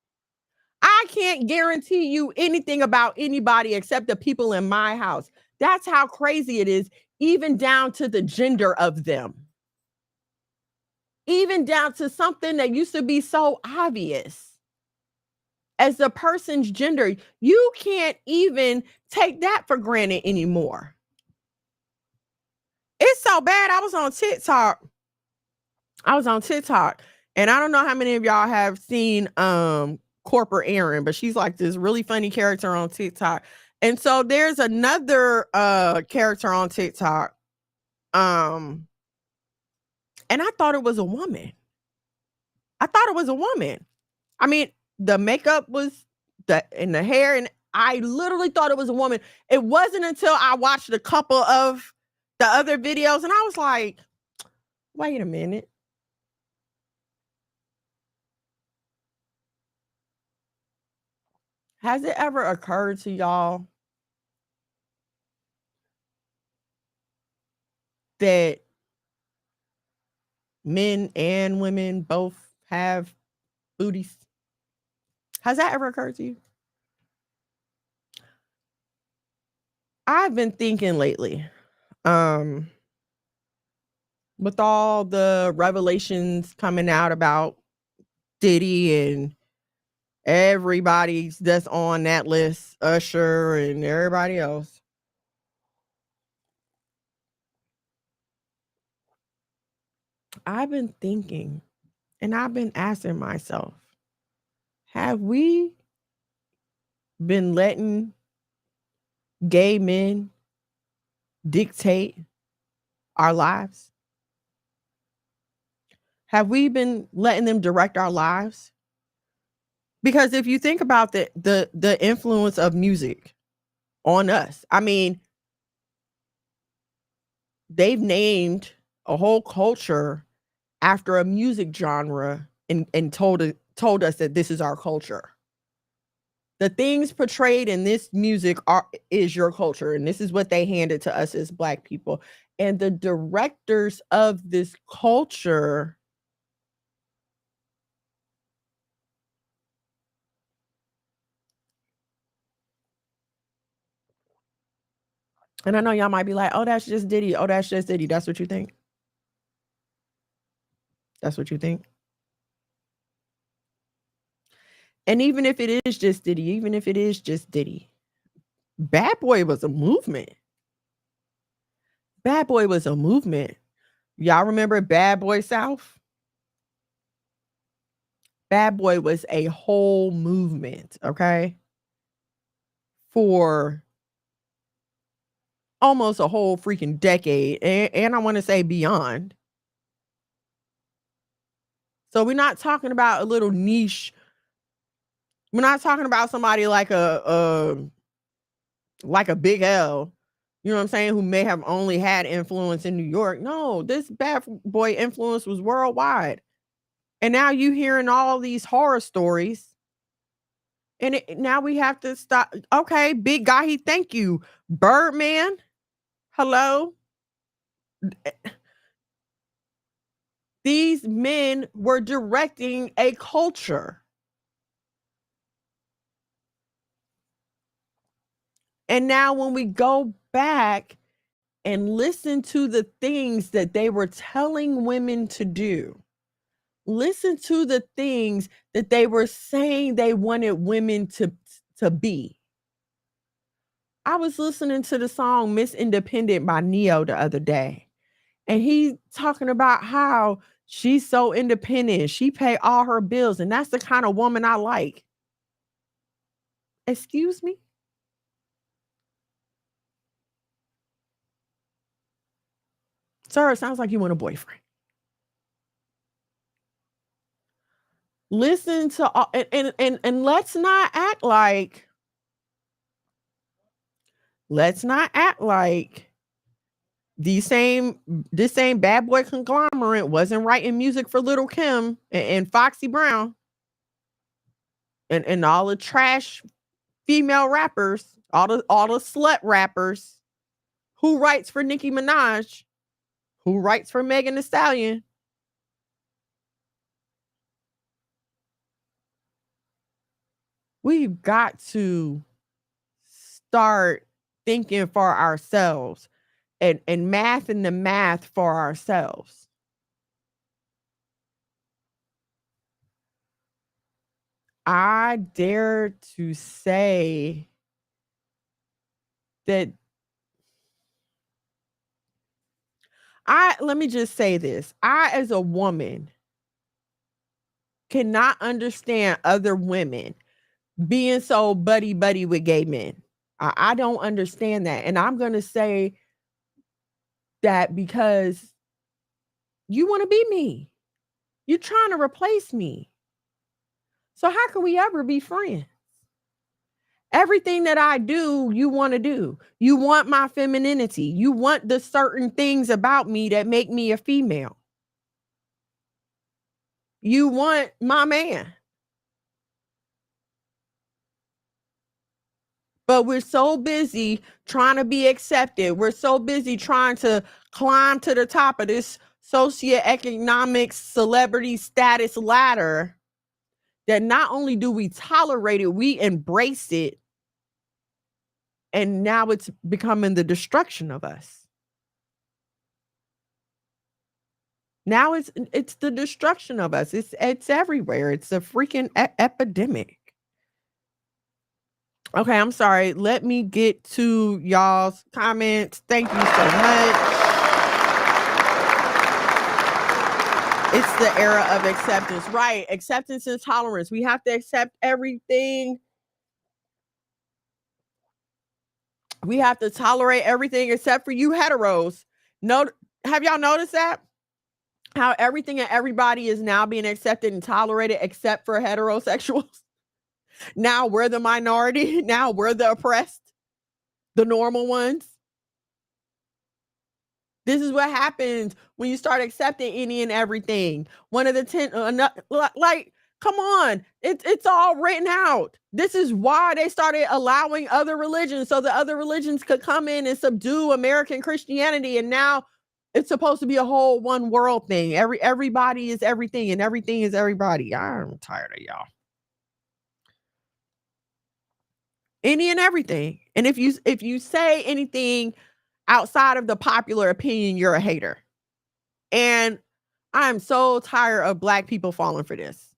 I can't guarantee you anything about anybody except the people in my house. That's how crazy it is, even down to the gender of them. Even down to something that used to be so obvious as the person's gender. You can't even take that for granted anymore. It's so bad. I was on TikTok, and I don't know how many of y'all have seen Corporate Erin, but she's like this really funny character on TikTok. And so there's another character on TikTok. And I thought it was a woman. I mean, the makeup was and the hair, and I literally thought it was a woman. It wasn't until I watched a couple of the other videos and I was like, wait a minute. Has it ever occurred to y'all that men and women both have booties? Has that ever occurred to you? I've been thinking lately, with all the revelations coming out about Diddy and everybody that's on that list, Usher and everybody else. I've been thinking and I've been asking myself, have we been letting gay men dictate our lives? Have we been letting them direct our lives? Because if you think about the influence of music on us, I mean, they've named a whole culture after a music genre and told us that this is our culture. The things portrayed in this music is your culture, and this is what they handed to us as Black people. And the directors of this culture and I know y'all might be like, oh, that's just Diddy. Oh, that's just Diddy. That's what you think? That's what you think? And even if it is just Diddy, Bad Boy was a movement. Bad Boy was a movement. Y'all remember Bad Boy South? Bad Boy was a whole movement, okay? For almost a whole freaking decade. And I want to say beyond. So we're not talking about a little niche. We're not talking about somebody like a Big L, you know what I'm saying, who may have only had influence in New York. No, this Bad Boy influence was worldwide. And now you hearing all these horror stories. And now we have to stop. Okay, Big Guy, thank you. Birdman, hello. These men were directing a culture. And now when we go back and listen to the things that they were telling women to do, listen to the things that they were saying they wanted women to be. I was listening to the song Miss Independent by Neo the other day, and he talking about how she's so independent. She pay all her bills, and that's the kind of woman I like. Excuse me? Sir, it sounds like you want a boyfriend. Listen to all, and let's not act like this same Bad Boy conglomerate wasn't writing music for Little Kim and Foxy Brown and all the trash female rappers, all the slut rappers. Who writes for Nicki Minaj? Who writes for Megan Thee Stallion? We've got to start thinking for ourselves and mathing the math for ourselves. I dare to say that let me just say this. I, as a woman, cannot understand other women being so buddy with gay men. I don't understand that. And I'm going to say that because you want to be me. You're trying to replace me. So how can we ever be friends? Everything that I do, you want to do. You want my femininity. You want the certain things about me that make me a female. You want my man. But we're so busy trying to be accepted. We're so busy trying to climb to the top of this socioeconomic celebrity status ladder that not only do we tolerate it, we embrace it. And now it's becoming the destruction of us. Now it's the destruction of us. It's everywhere. It's a freaking epidemic. Okay, I'm sorry. Let me get to y'all's comments. Thank you so much. It's the era of acceptance, right? Acceptance and tolerance. We have to accept everything. We have to tolerate everything except for you heteros. Have y'all noticed that? How everything and everybody is now being accepted and tolerated except for heterosexuals. Now we're the minority. Now we're the oppressed, the normal ones. This is what happens when you start accepting any and everything. One of the 10, like, come on, it's all written out. This is why they started allowing other religions, so the other religions could come in and subdue American Christianity. And now it's supposed to be a whole one world thing. Everybody is everything, and everything is everybody. I'm tired of y'all. Any and everything. And if you say anything outside of the popular opinion, you're a hater. And I'm so tired of Black people falling for this.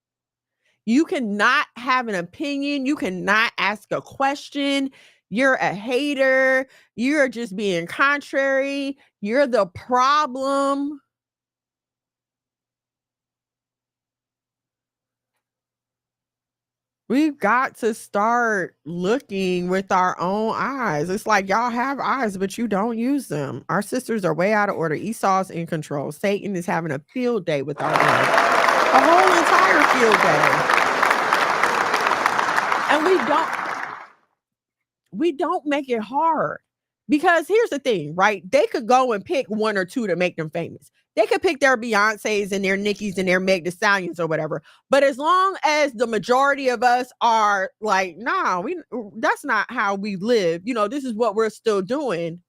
You cannot have an opinion. You cannot ask a question. You're a hater. You're just being contrary. You're the problem. We've got to start looking with our own eyes. It's like y'all have eyes, but you don't use them. Our sisters are way out of order. Esau's in control. Satan is having a field day with our women. A whole entire field day. And we don't make it hard. Because here's the thing, right? They could go and pick one or two to make them famous. They could pick their Beyoncés and their Nickies and their Meg Thee Stallions or whatever. But as long as the majority of us are like, nah, that's not how we live. You know, this is what we're still doing.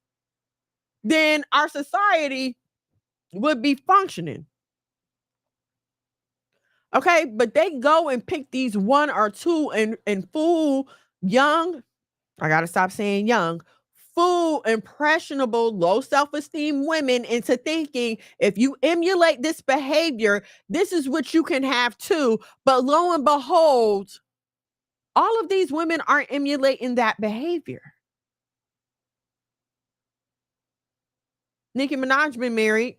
Then our society would be functioning. Okay, but they go and pick these one or two and fool young. I gotta stop saying young. Fool impressionable, low self-esteem women into thinking if you emulate this behavior, this is what you can have too. But lo and behold, all of these women aren't emulating that behavior. Nicki Minaj been married.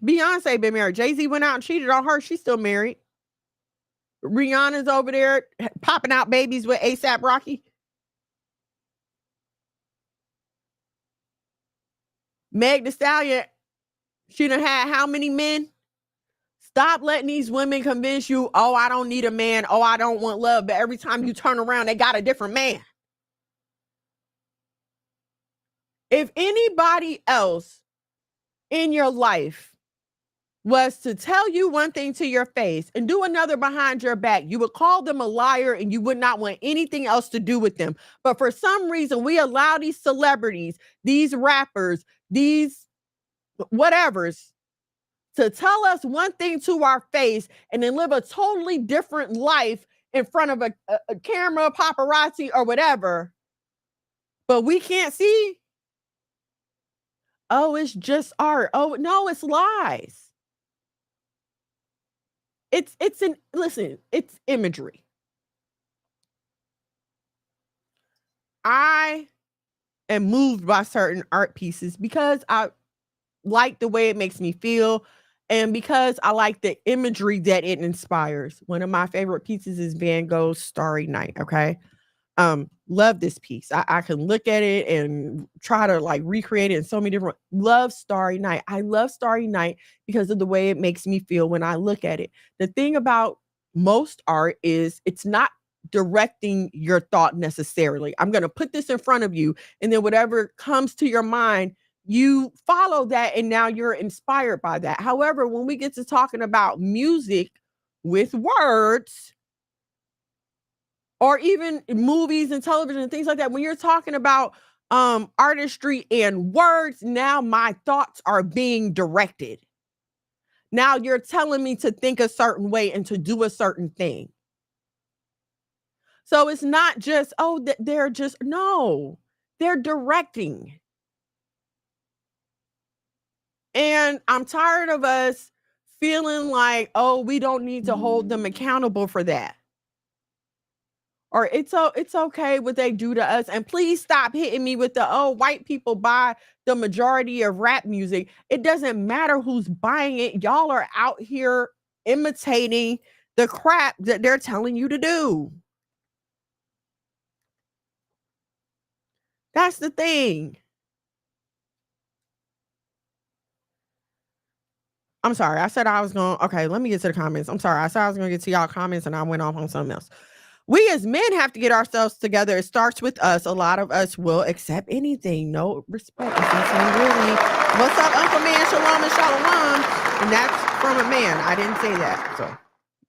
Beyonce been married. Jay-Z went out and cheated on her. She's still married. Rihanna's over there popping out babies with A$AP Rocky. Meg Thee Stallion, she done had how many men? Stop letting these women convince you, oh, I don't need a man. Oh, I don't want love. But every time you turn around, they got a different man. If anybody else in your life was to tell you one thing to your face and do another behind your back, you would call them a liar and you would not want anything else to do with them. But for some reason, we allow these celebrities, these rappers, these whatevers to tell us one thing to our face and then live a totally different life in front of a camera, paparazzi, or whatever. But we can't see. Oh, it's just art. Oh, no, it's lies. It's imagery. I am moved by certain art pieces because I like the way it makes me feel and because I like the imagery that it inspires. One of my favorite pieces is Van Gogh's Starry Night, okay? Love this piece. I can look at it and try to like recreate it in so many different. Love Starry Night. I love Starry Night because of the way it makes me feel when I look at it. The thing about most art is it's not directing your thought necessarily. I'm going to put this in front of you, and then whatever comes to your mind, you follow that, and now you're inspired by that. However, when we get to talking about music with words, or even movies and television and things like that, when you're talking about artistry and words, now my thoughts are being directed. Now you're telling me to think a certain way and to do a certain thing. So it's not just, oh, no, they're directing. And I'm tired of us feeling like, oh, we don't need to hold them accountable for that. Or it's okay what they do to us. And please stop hitting me with the, oh, white people buy the majority of rap music. It doesn't matter who's buying it. Y'all are out here imitating the crap that they're telling you to do. That's the thing. I'm sorry. I said I was going, okay, let me get to the comments. I'm sorry. I said I was going to get to y'all comments and I went off on something else. We as men have to get ourselves together. It starts with us. A lot of us will accept anything. No respect. Really. What's up, Uncle Man? Shalom and shalom. And that's from a man. I didn't say that. So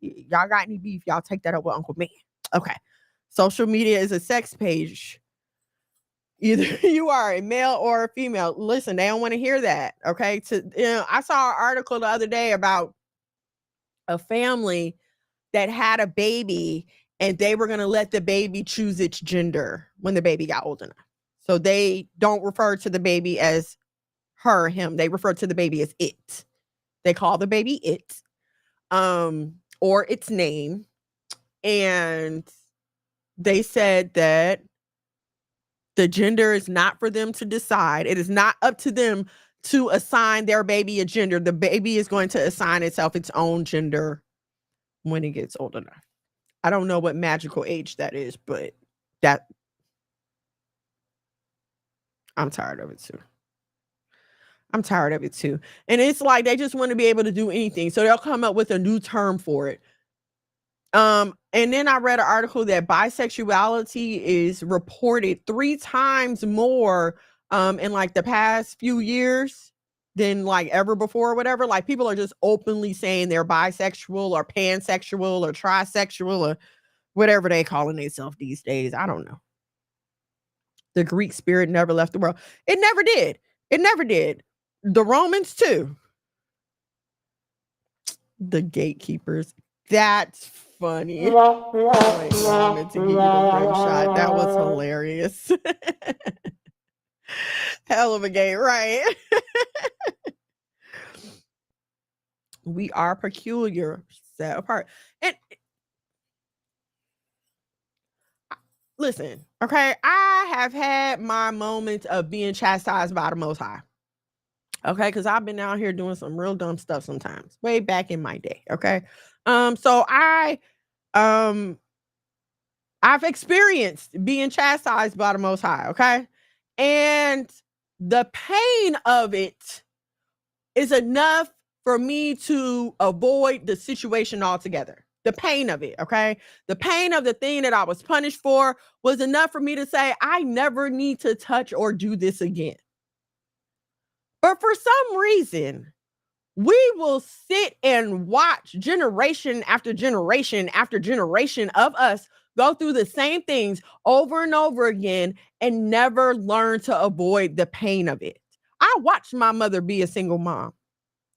y'all got any beef? Y'all take that up with Uncle Man. Okay. Social media is a sex page. Either you are a male or a female. Listen, they don't want to hear that. Okay. I saw an article the other day about a family that had a baby and they were going to let the baby choose its gender when the baby got old enough. So they don't refer to the baby as her, him. They refer to the baby as it. They call the baby it, or its name. And they said that the gender is not for them to decide. It is not up to them to assign their baby a gender. The baby is going to assign itself its own gender when it gets old enough. I don't know what magical age that is, but I'm tired of it too. I'm tired of it too. And it's like they just want to be able to do anything. So they'll come up with a new term for it. And then I read an article that bisexuality is reported 3 times more in like the past few years than like ever before or whatever. Like people are just openly saying they're bisexual or pansexual or trisexual or whatever they calling themselves these days. I don't know. The Greek spirit never left the world. It never did. It never did. The Romans too. The gatekeepers. That's funny. Wait, I meant to give you the rim shot. That was hilarious. Hell of a gate, right? We are peculiar, set apart. And listen, okay, I have had my moments of being chastised by the Most High. Okay, because I've been out here doing some real dumb stuff sometimes, way back in my day. Okay. So I've experienced being chastised by the Most High, okay? And the pain of it is enough for me to avoid the situation altogether. The pain of it, okay? The pain of the thing that I was punished for was enough for me to say, I never need to touch or do this again. But for some reason, we will sit and watch generation after generation after generation of us go through the same things over and over again and never learn to avoid the pain of it. I watched my mother be a single mom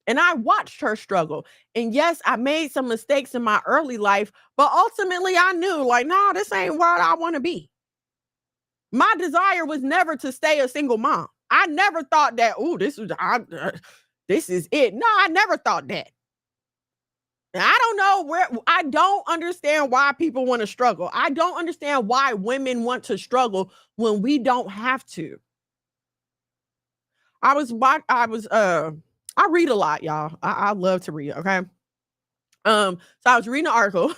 and I watched her struggle. And yes, I made some mistakes in my early life, but ultimately I knew like, no, this ain't what I want to be. My desire was never to stay a single mom. I never thought that, oh, this is it. No, I never thought that. And I don't understand why people want to struggle. I don't understand why women want to struggle when we don't have to. I read a lot, y'all. I love to read, okay? So I was reading an article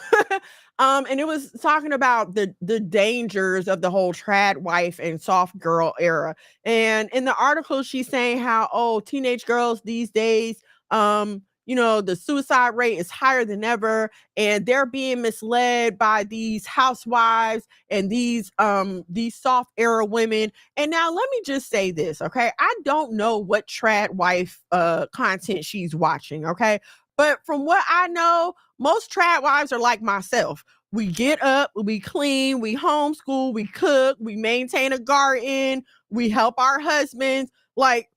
and it was talking about the dangers of the whole trad wife and soft girl era. And in the article, she's saying how, teenage girls these days, the suicide rate is higher than ever, and they're being misled by these housewives and these soft era women. And now let me just say this, okay? I don't know what trad wife content she's watching, okay? But from what I know, most trad wives are like myself. We get up, we clean, we homeschool, we cook, we maintain a garden, we help our husbands. Like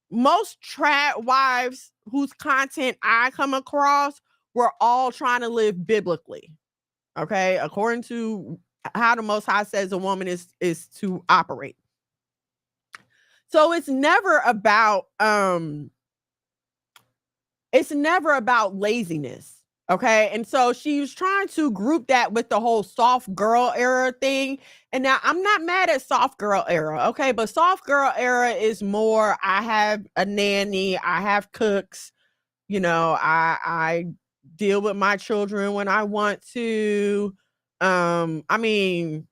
most trad wives whose content I come across, we're all trying to live biblically. Okay, according to how the Most High says a woman is to operate. So it's never about laziness. Okay. And so she was trying to group that with the whole soft girl era thing. And now I'm not mad at soft girl era. Okay. But soft girl era is more, I have a nanny, I have cooks, you know, I deal with my children when I want to. I mean,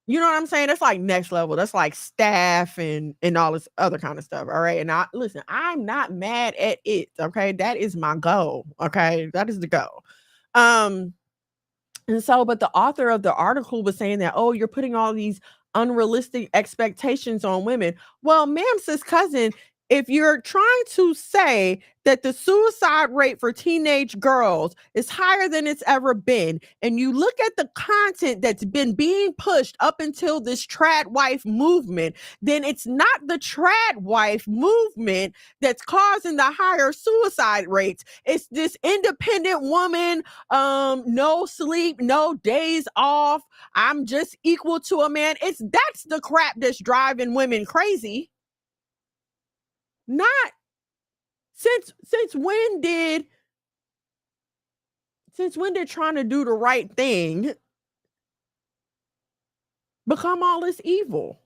you know what I'm saying? That's like next level. That's like staff and all this other kind of stuff. All right. And I listen, I'm not mad at it. Okay. That is my goal. Okay. That is the goal. Um, and so, but the author of the article was saying that, oh, you're putting all these unrealistic expectations on women. Well, ma'am, sis cousin, if you're trying to say that the suicide rate for teenage girls is higher than it's ever been, and you look at the content that's been being pushed up until this trad wife movement, then it's not the trad wife movement that's causing the higher suicide rates. It's this independent woman, no sleep, no days off. I'm just equal to a man. That's the crap that's driving women crazy. Not since when did trying to do the right thing become all this evil?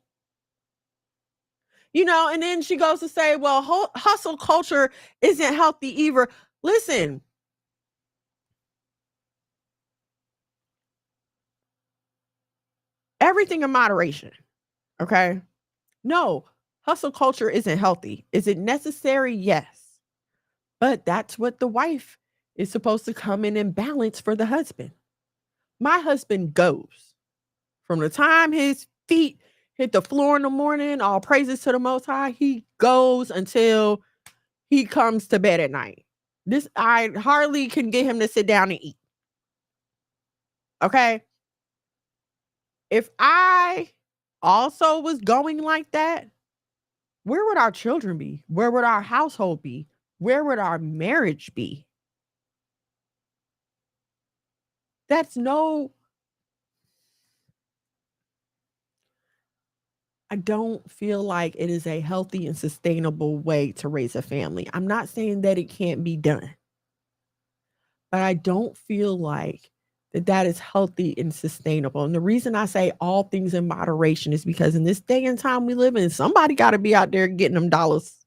You know, and then she goes to say, well, hustle culture isn't healthy either. Listen, everything in moderation. Okay. No, hustle culture isn't healthy. Is it necessary? Yes. But that's what the wife is supposed to come in and balance for the husband. My husband goes from the time his feet hit the floor in the morning, all praises to the Most High, he goes until he comes to bed at night. I hardly can get him to sit down and eat. Okay. If I also was going like that, where would our children be? Where would our household be? Where would our marriage be? I don't feel like it is a healthy and sustainable way to raise a family. I'm not saying that it can't be done, but I don't feel like that is healthy and sustainable. And the reason I say all things in moderation is because in this day and time we live in, somebody got to be out there getting them dollars.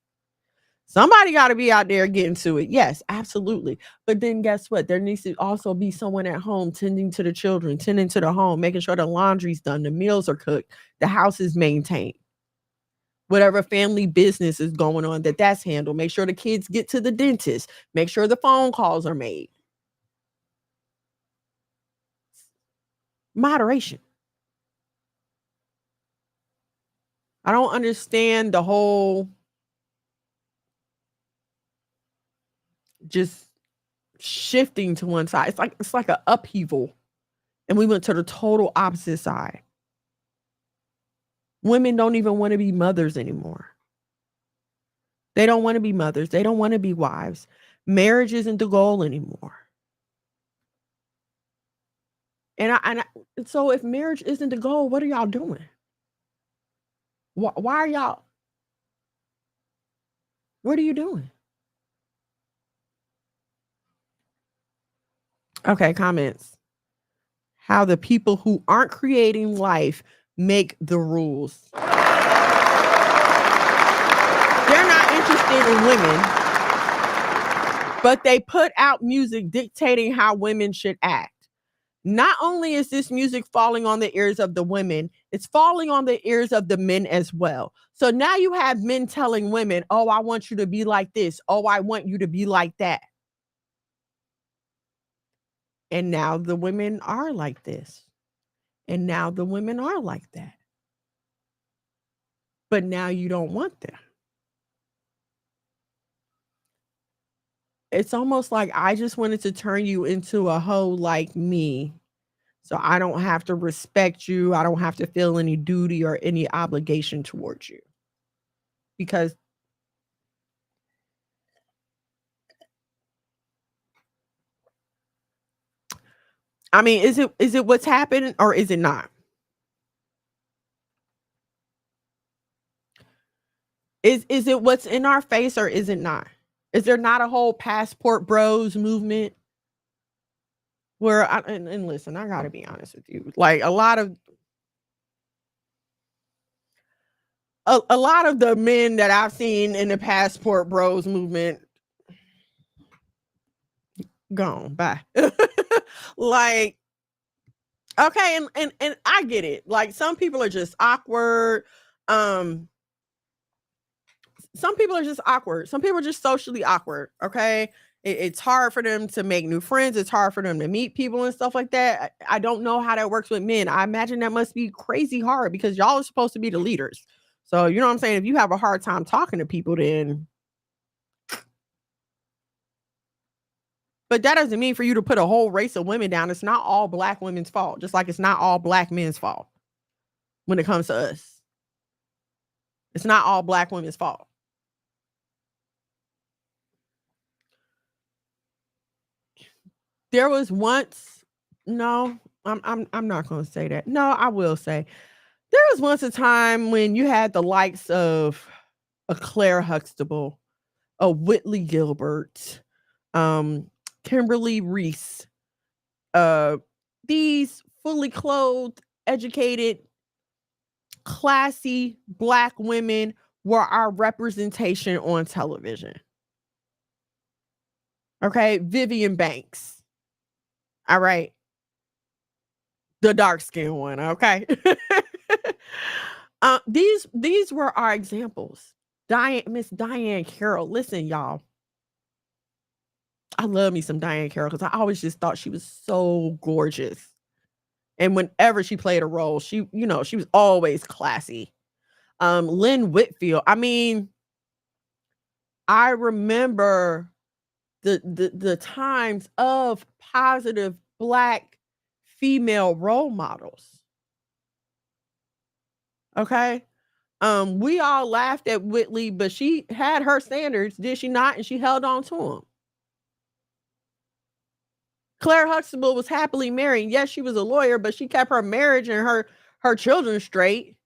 Somebody got to be out there getting to it. Yes, absolutely. But then guess what? There needs to also be someone at home tending to the children, tending to the home, making sure the laundry's done, the meals are cooked, the house is maintained. Whatever family business is going on, that's handled. Make sure the kids get to the dentist. Make sure the phone calls are made. Moderation. I don't understand the whole just shifting to one side. It's like an upheaval. And we went to the total opposite side. Women don't even want to be mothers anymore. They don't want to be mothers. They don't want to be wives. Marriage isn't the goal anymore. And so if marriage isn't the goal, what are y'all doing? Why are y'all? What are you doing? Okay, comments. How the people who aren't creating life make the rules. They're not interested in women, but they put out music dictating how women should act. Not only is this music falling on the ears of the women, it's falling on the ears of the men as well. So now you have men telling women, oh, I want you to be like this. Oh, I want you to be like that. And now the women are like this. And now the women are like that. But now you don't want them. It's almost like I just wanted to turn you into a hoe like me. So I don't have to respect you. I don't have to feel any duty or any obligation towards you. Because I mean, is it what's happening or is it not? Is it what's in our face or is it not? Is there not a whole passport bros movement where and listen, I gotta be honest with you. Like a lot of the men that I've seen in the passport bros movement gone. Bye. Like, okay, and I get it. Like some people are just awkward. Some people are just awkward. Some people are just socially awkward. Okay. It's hard for them to make new friends. It's hard for them to meet people and stuff like that. I don't know how that works with men. I imagine that must be crazy hard because y'all are supposed to be the leaders. So, you know what I'm saying? If you have a hard time talking to people, then. But that doesn't mean for you to put a whole race of women down. It's not all black women's fault, just like it's not all black men's fault when it comes to us. It's not all black women's fault. There was once, no, I'm not going to say that. No, I will say there was once a time when you had the likes of a Claire Huxtable, a Whitley Gilbert, Kimberly Reese, these fully clothed, educated, classy black women were our representation on television. Okay, Vivian Banks. All right. The dark skinned one, okay? These were our examples. Miss Diane Carroll. Listen, y'all. I love me some Diane Carroll because I always just thought she was so gorgeous. And whenever she played a role, she was always classy. Lynn Whitfield. I mean, I remember the times of positive black female role models. Okay. We all laughed at Whitley, but she had her standards, did she not? And she held on to them. Claire Huxtable was happily married. Yes, she was a lawyer, but she kept her marriage and her children straight.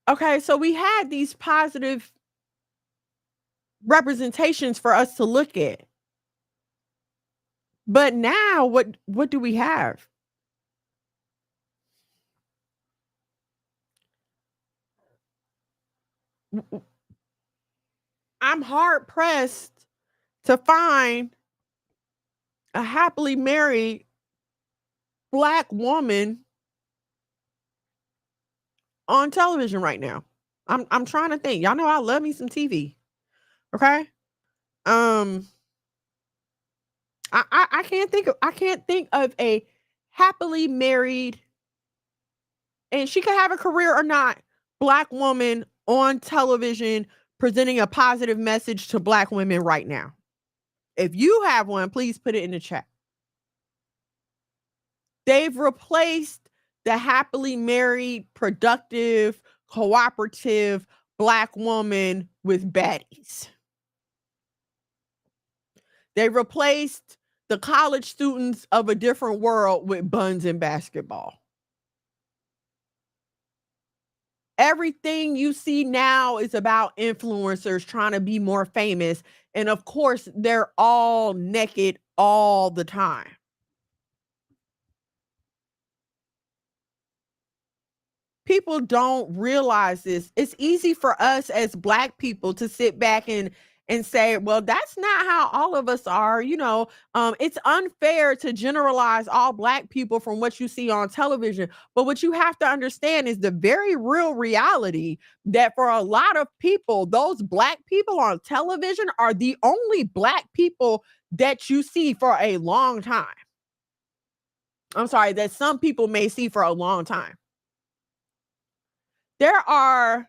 Okay, so we had these positive representations for us to look at. But now what do we have? I'm hard pressed to find a happily married black woman on television right now. I'm trying to think. Y'all know I love me some TV. Okay? I can't think of a happily married, and she could have a career or not, black woman on television presenting a positive message to black women right now. If you have one, please put it in the chat. They've replaced the happily married, productive, cooperative black woman with baddies. They replaced the college students of a different world with buns and basketball. Everything you see now is about influencers trying to be more famous. And of course, they're all naked all the time. People don't realize this. It's easy for us as black people to sit back and say, well, that's not how all of us are. It's unfair to generalize all black people from what you see on television. But what you have to understand is the very real reality that for a lot of people, those black people on television are the only black people that you see for a long time. I'm sorry, that some people may see for a long time. There are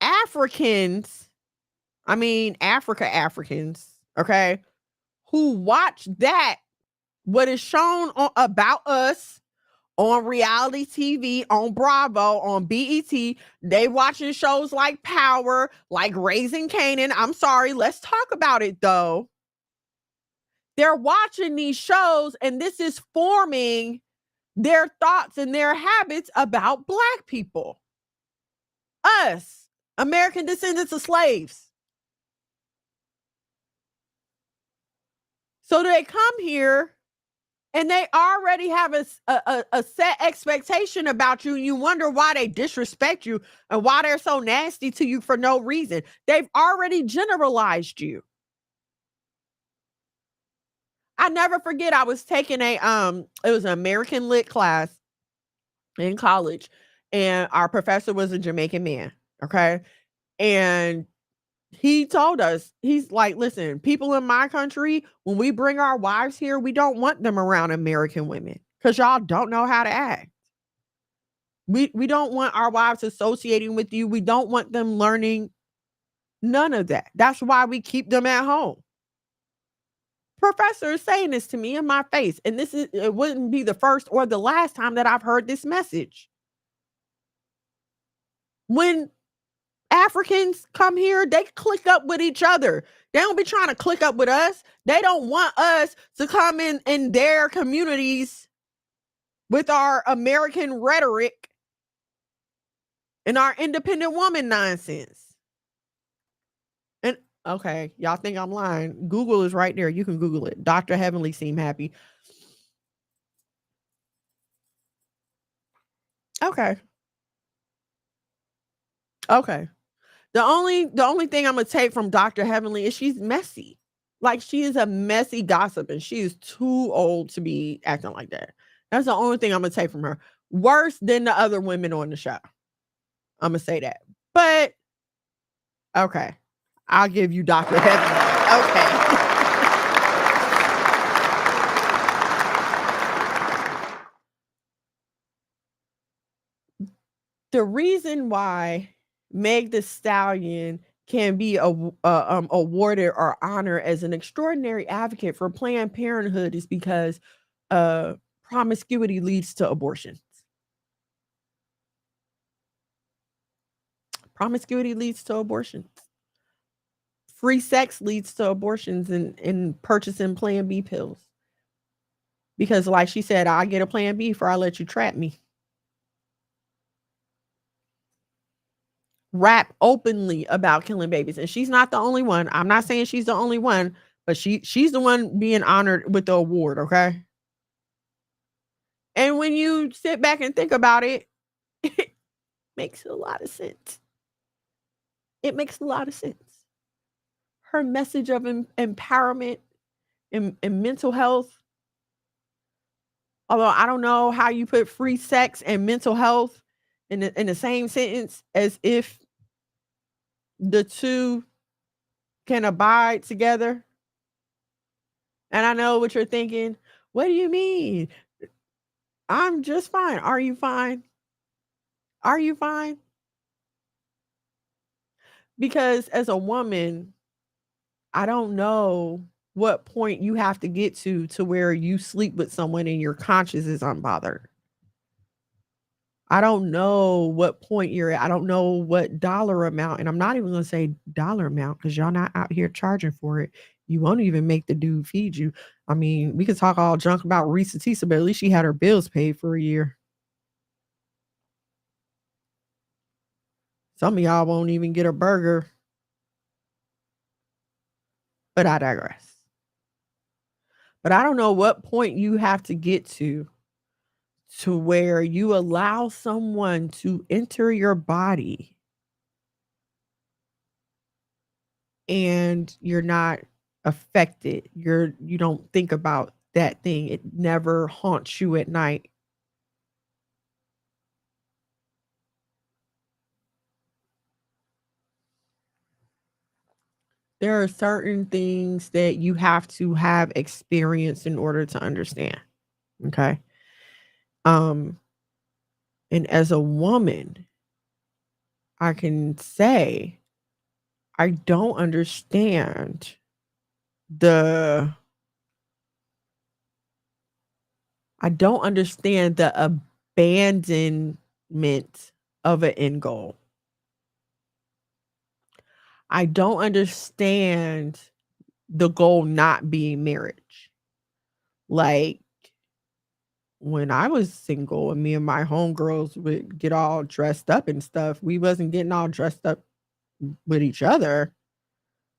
Africans, Africans, okay, who watch what is shown about us on reality TV, on Bravo, on BET. They watching shows like Power, like Raising Canaan. I'm sorry, let's talk about it though. They're watching these shows and this is forming their thoughts and their habits about Black people. Us, American descendants of slaves. So they come here and they already have a set expectation about you. You wonder why they disrespect you and why they're so nasty to you for no reason. They've already generalized you. I never forget, I was taking it was an American lit class in college, and our professor was a Jamaican man. Okay. And he told us, he's like, listen, people in my country, when we bring our wives here, we don't want them around American women because y'all don't know how to act. We don't want our wives associating with you. We don't want them learning none of that. That's why we keep them at home. Professor is saying this to me in my face, and it wouldn't be the first or the last time that I've heard this message. When Africans come here, they click up with each other. They don't be trying to click up with us. They don't want us to come in their communities with our American rhetoric and our independent woman nonsense. And okay, y'all think I'm lying. Google is right there. You can Google it. Dr. Heavenly seemed happy. Okay. Okay. The only thing I'm gonna take from Dr. Heavenly is she's messy. Like, she is a messy gossip, and she is too old to be acting like that. That's the only thing I'm gonna take from her. Worse than the other women on the show. I'm gonna say that. But okay, I'll give you Dr. Heavenly. Okay. The reason why Meg the Stallion can be awarded or honored as an extraordinary advocate for Planned Parenthood is because promiscuity leads to abortions. Promiscuity leads to abortions. Free sex leads to abortions and purchasing Plan B pills. Because like she said, I get a Plan B before I let you trap me. Rap openly about killing babies. And she's not the only one. I'm not saying she's the only one, but she's the one being honored with the award, okay? And when you sit back and think about it, it makes a lot of sense. It makes a lot of sense. Her message of empowerment and mental health, although I don't know how you put free sex and mental health in the same sentence as if the two can abide together. And I know what you're thinking. What do you mean? I'm just fine. Are you fine? Are you fine? Because as a woman, I don't know what point you have to get to where you sleep with someone and your conscience is unbothered. I don't know what point you're at. I don't know what dollar amount. And I'm not even going to say dollar amount because y'all not out here charging for it. You won't even make the dude feed you. I mean, we could talk all junk about Risa Tisa, but at least she had her bills paid for a year. Some of y'all won't even get a burger. But I digress. But I don't know what point you have to get to where you allow someone to enter your body and you're not affected. You don't think about that thing. It never haunts you at night. There are certain things that you have to have experienced in order to understand. Okay. And as a woman, I can say I don't understand the abandonment of an end goal. I don't understand the goal not being marriage. Like, when I was single and me and my homegirls would get all dressed up and stuff, we wasn't getting all dressed up with each other.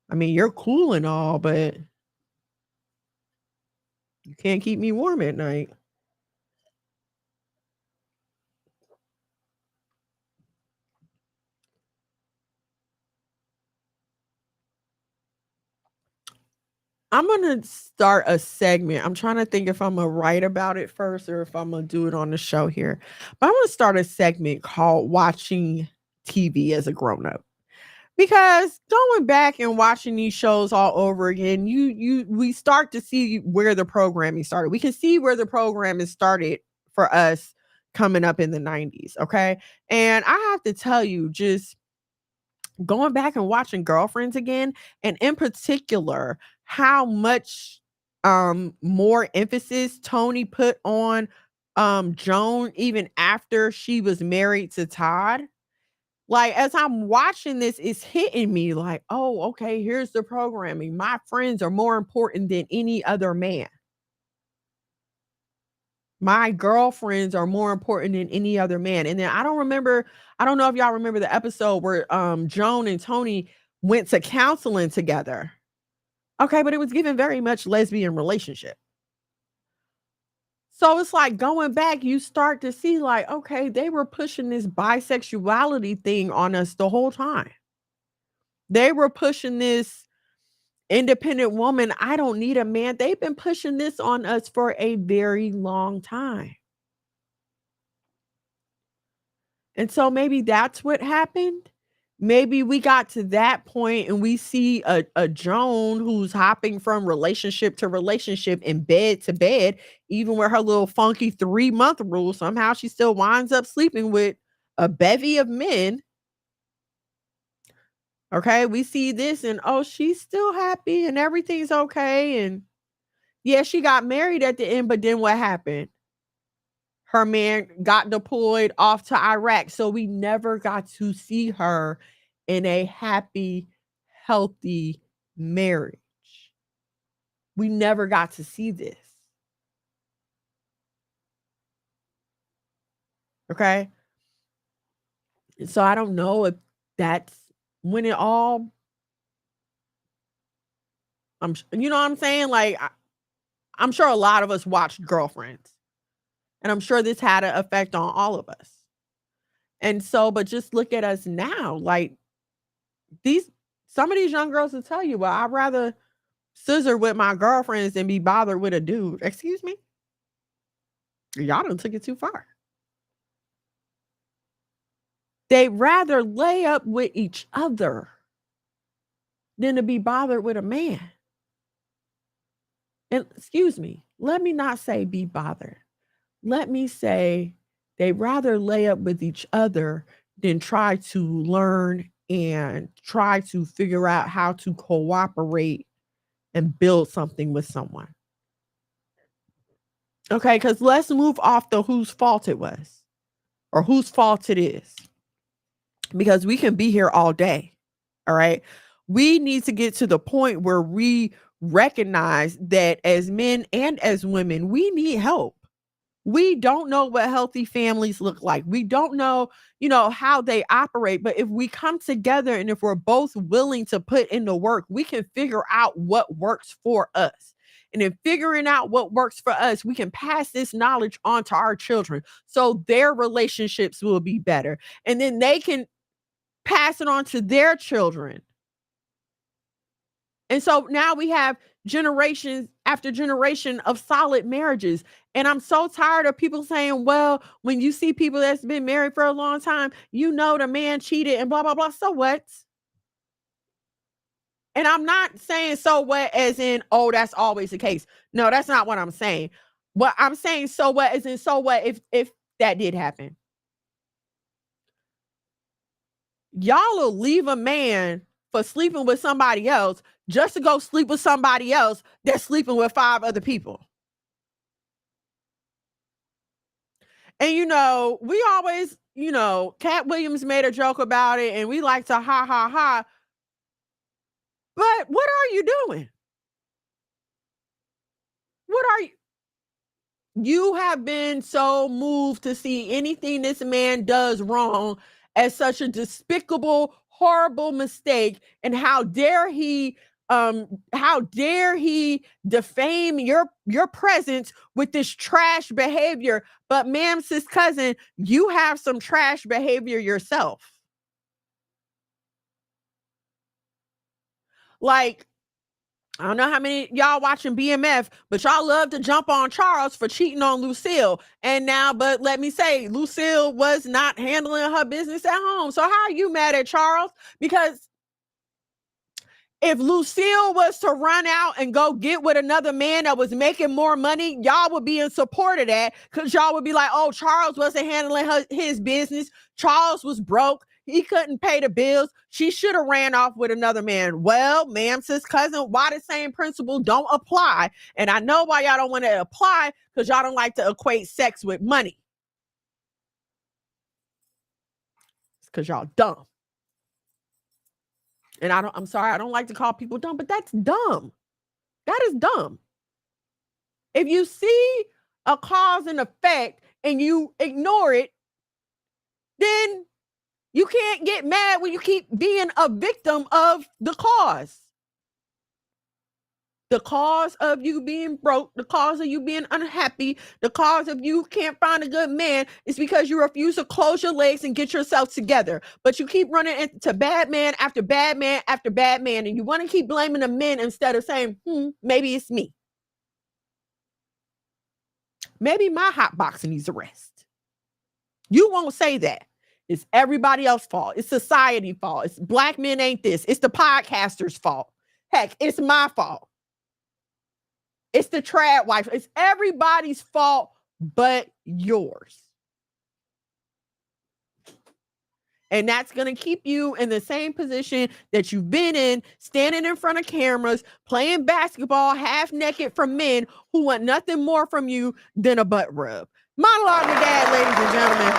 I mean, you're cool and all, but you can't keep me warm at night. I'm gonna start a segment. I'm trying to think if I'm gonna write about it first or if I'm gonna do it on the show here. But I'm gonna start a segment called Watching TV as a Grown Up. Because going back and watching these shows all over again, we start to see where the programming started. We can see where the programming started for us coming up in the 90s. Okay. And I have to tell you, just going back and watching Girlfriends again, and in particular, how much more emphasis Tony put on Joan even after she was married to Todd. Like, as I'm watching this, it's hitting me like, oh, okay, here's the programming. My friends are more important than any other man. My girlfriends are more important than any other man. And then I don't know if y'all remember the episode where Joan and Tony went to counseling together. Okay, but it was given very much lesbian relationship. So it's like going back, you start to see like, okay, they were pushing this bisexuality thing on us the whole time. They were pushing this independent woman. I don't need a man. They've been pushing this on us for a very long time. And so maybe that's what happened. Maybe we got to that point and we see a Joan who's hopping from relationship to relationship and bed to bed, even with her little funky 3-month rule. Somehow she still winds up sleeping with a bevy of men. Okay, we see this and oh, she's still happy and everything's okay. And yeah, she got married at the end, but then what happened? Her man got deployed off to Iraq. So we never got to see her in a happy, healthy marriage. We never got to see this. Okay. So I don't know if that's when it all, you know what I'm saying? Like, I'm sure a lot of us watched Girlfriends. And I'm sure this had an effect on all of us. And so, but just look at us now. Like some of these young girls will tell you, well, I'd rather scissor with my girlfriends than be bothered with a dude. Excuse me? Y'all done took it too far. They'd rather lay up with each other than to be bothered with a man. And excuse me, let me not say be bothered. Let me say they'd rather lay up with each other than try to learn and try to figure out how to cooperate and build something with someone. Okay, because let's move off the whose fault it was or whose fault it is. Because we can be here all day. All right. We need to get to the point where we recognize that as men and as women, we need help. We don't know what healthy families look like. We don't know, how they operate. But if we come together and if we're both willing to put in the work, we can figure out what works for us. And in figuring out what works for us, we can pass this knowledge on to our children so their relationships will be better. And then they can pass it on to their children. And so now we have generations after generation of solid marriages. And I'm so tired of people saying, well, when you see people that's been married for a long time, the man cheated and blah, blah, blah. So what? And I'm not saying so what as in, oh, that's always the case. No, that's not what I'm saying. What I'm saying, so what as in, so what if that did happen? Y'all will leave a man for sleeping with somebody else just to go sleep with somebody else that's sleeping with 5 other people. And we always, Cat Williams made a joke about it and we like to ha ha ha. But what are you doing? What are you? you have been so moved to see anything this man does wrong as such a despicable, horrible mistake, and how dare he defame your presence with this trash behavior. But ma'am, sis cousin, you have some trash behavior yourself. Like, I don't know how many y'all watching BMF, but y'all love to jump on Charles for cheating on Lucille. And now, but let me say, Lucille was not handling her business at home. So how are you mad at Charles? Because if Lucille was to run out and go get with another man that was making more money, y'all would be in support of that, because y'all would be like, oh, Charles wasn't handling his business. Charles was broke. He couldn't pay the bills. She should have ran off with another man. Well, ma'am, sis cousin, why the same principle don't apply? And I know why y'all don't want to apply, because y'all don't like to equate sex with money. It's because y'all dumb. And I'm sorry, I don't like to call people dumb, but that's dumb. That is dumb. If you see a cause and effect and you ignore it, then you can't get mad when you keep being a victim of the cause. The cause of you being broke, the cause of you being unhappy, the cause of you can't find a good man is because you refuse to close your legs and get yourself together. But you keep running into bad man after bad man after bad man, and you want to keep blaming the men instead of saying, maybe it's me. Maybe my hot box needs a rest. You won't say that. It's everybody else's fault. It's society's fault. It's black men ain't this. It's the podcaster's fault. Heck, it's my fault. It's the trad wife. It's everybody's fault but yours. And that's going to keep you in the same position that you've been in, standing in front of cameras, playing basketball half naked for men who want nothing more from you than a butt rub. Monologue with Dad, ladies and gentlemen.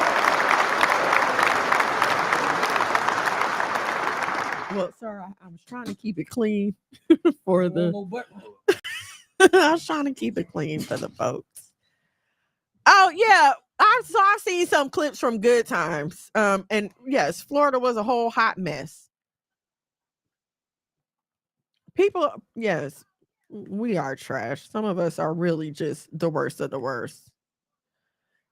Well, sir, I was trying to keep it clean for the... I was trying to keep it clean for the folks. Oh, yeah. I've seen some clips from Good Times. And yes, Florida was a whole hot mess. People, yes, we are trash. Some of us are really just the worst of the worst.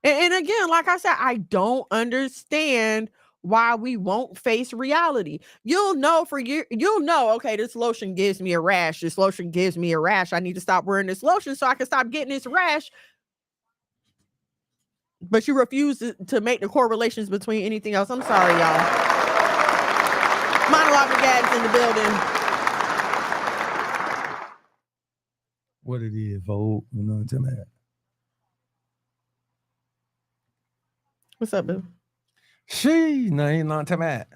And again, like I said, I don't understand why we won't face reality. You'll know, okay, this lotion gives me a rash. This lotion gives me a rash. I need to stop wearing this lotion so I can stop getting this rash. But you refuse to make the correlations between anything else. I'm sorry, y'all. Monologue Gags in the building. What it is, folks. You know what I'm talking about? What's up, boo? No, you know what I'm talking about.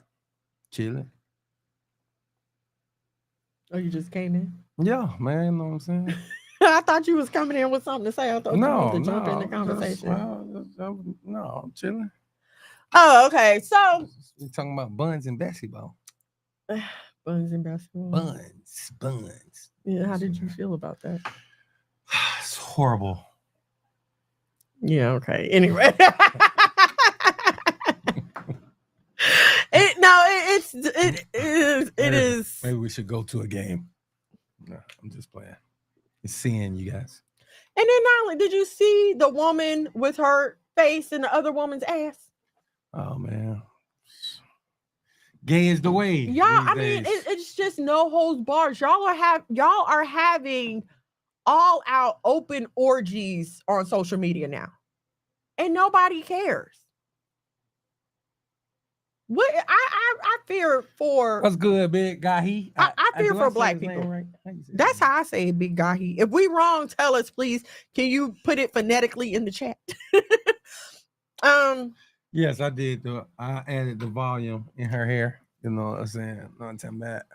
Chilling. Oh, you just came in? Yeah, man, you know what I'm saying? I thought you was coming in with something to say. I thought you wanted to jump in the conversation. No, I'm chilling. Oh, okay. So we're talking about buns and basketball. Buns and basketball. Buns. Yeah, how did you feel about that? It's horrible. Yeah, okay. Anyway. It is. Maybe we should go to a game. No, I'm just playing. It's seeing you guys. And then not only did you see the woman with her face and the other woman's ass. Oh man. Gay is the way. Yeah, I mean, it's just no holds barred. Y'all are having all out open orgies on social media now. And nobody cares. What I fear for. What's good, big guy? I fear for black people. Right? That's how I say it, big guy. If we wrong, tell us, please. Can you put it phonetically in the chat? Yes, I did. I added the volume in her hair. You know what I'm saying? Not telling that.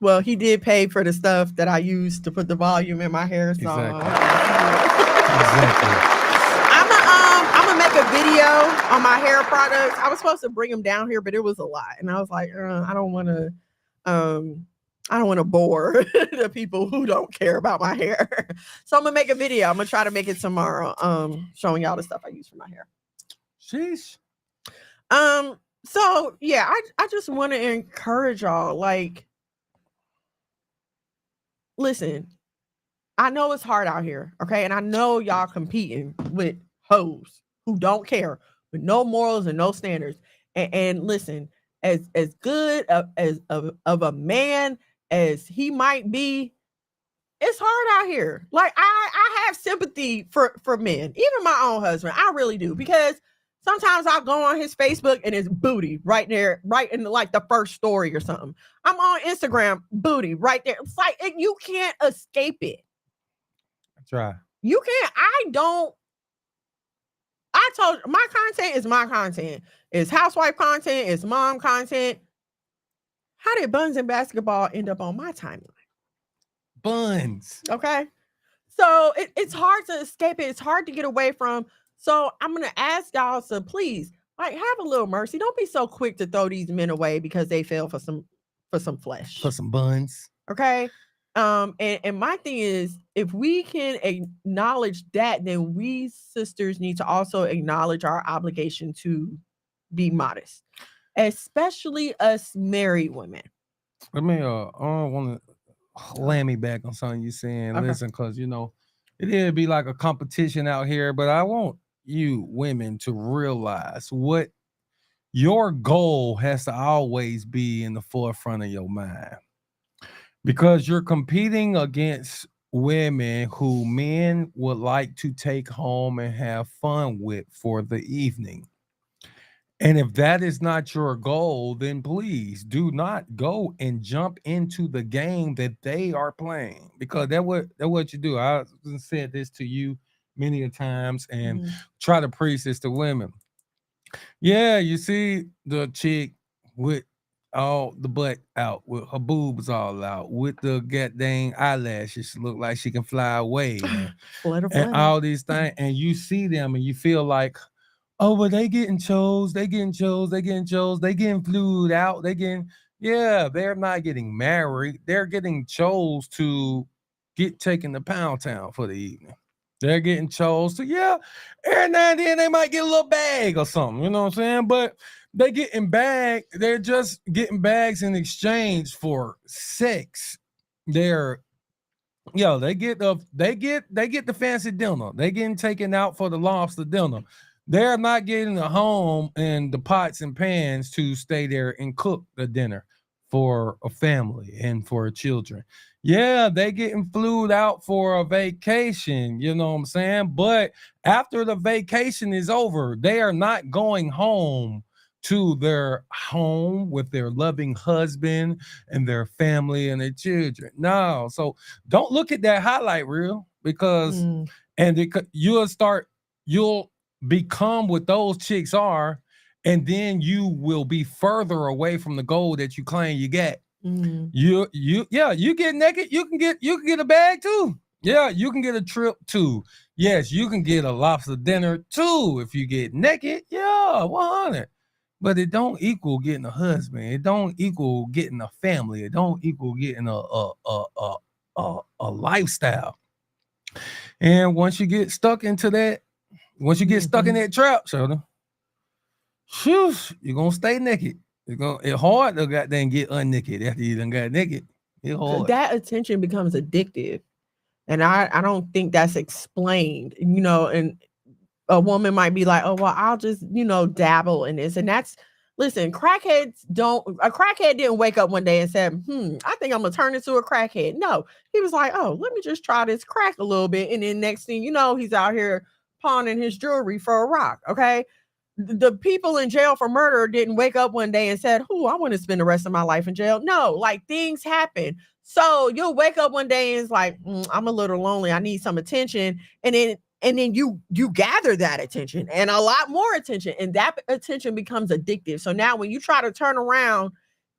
Well, he did pay for the stuff that I used to put the volume in my hair. So exactly. I'm gonna make a video on my hair products. I was supposed to bring them down here, but it was a lot, and I was like, I don't want to I don't want to bore the people who don't care about my hair. So I'm gonna make a video. I'm gonna try to make it tomorrow. Showing y'all the stuff I use for my hair. Sheesh. So yeah, I just want to encourage y'all. Like, listen, I know it's hard out here, okay? And I know y'all competing with hoes who don't care, with no morals and no standards. And listen, as good as of a man as he might be, it's hard out here. Like I have sympathy for men, even my own husband. I really do, because sometimes I'll go on his Facebook and it's booty right there, right in like the first story or something. I'm on Instagram, booty right there. It's like you can't escape it. That's right. You can't. I told you, my content is my content. It's housewife content. It's mom content. How did Buns and Basketball end up on my timeline? Buns. Okay. So it's hard to escape it. It's hard to get away from. So I'm going to ask y'all to please, like, have a little mercy. Don't be so quick to throw these men away because they fell for some flesh. For some buns. Okay. And my thing is, if we can acknowledge that, then we sisters need to also acknowledge our obligation to be modest, especially us married women. Let me I don't want to land me back on something you're saying. Okay. Listen, because it'd be like a competition out here, but I want you women to realize what your goal has to always be in the forefront of your mind. Because you're competing against women who men would like to take home and have fun with for the evening. And if that is not your goal, then please do not go and jump into the game that they are playing, because that's what you do. I said this to you many a times and try to preach this to women. Yeah, you see the chick with all the butt out, with her boobs all out, with the goddamn eyelashes, look like she can fly away, and all these things, and you see them and you feel like, oh, well, they getting chose, they getting flued out, they're not getting married, they're getting chose to get taken to Pound Town for the evening. They're getting chose to, every now and then they might get a little bag or something, you know what I'm saying? But they're just getting bags in exchange for sex. They get the fancy dinner. They getting taken out for the lobster dinner. They're not getting a home and the pots and pans to stay there and cook the dinner for a family and for children. Yeah, they getting flued out for a vacation, you know what I'm saying? But after the vacation is over, they are not going home to their home with their loving husband and their family and their children. No, so don't look at that highlight reel, because you'll become what those chicks are, and then you will be further away from the goal that you claim you get. You get naked, you can get a bag too. Yeah, you can get a trip too. Yes, you can get a lobster dinner too if you get naked. Yeah, 100. But it don't equal getting a husband. It don't equal getting a family. It don't equal getting a lifestyle. And once you get stuck into that, stuck in that trap, Sheldon, you're gonna stay naked. It's hard to goddamn get unnaked after you done got naked. It's hard. That attention becomes addictive. And I don't think that's explained, and a woman might be like, oh, well, I'll just, dabble in this. And listen, a crackhead didn't wake up one day and said, I think I'm going to turn into a crackhead. No, he was like, oh, let me just try this crack a little bit. And then next thing you know, he's out here pawning his jewelry for a rock. Okay. The people in jail for murder didn't wake up one day and said, oh, I want to spend the rest of my life in jail. No, like, things happen. So you'll wake up one day and it's like, I'm a little lonely. I need some attention. And then you gather that attention and a lot more attention, and that attention becomes addictive. So now when you try to turn around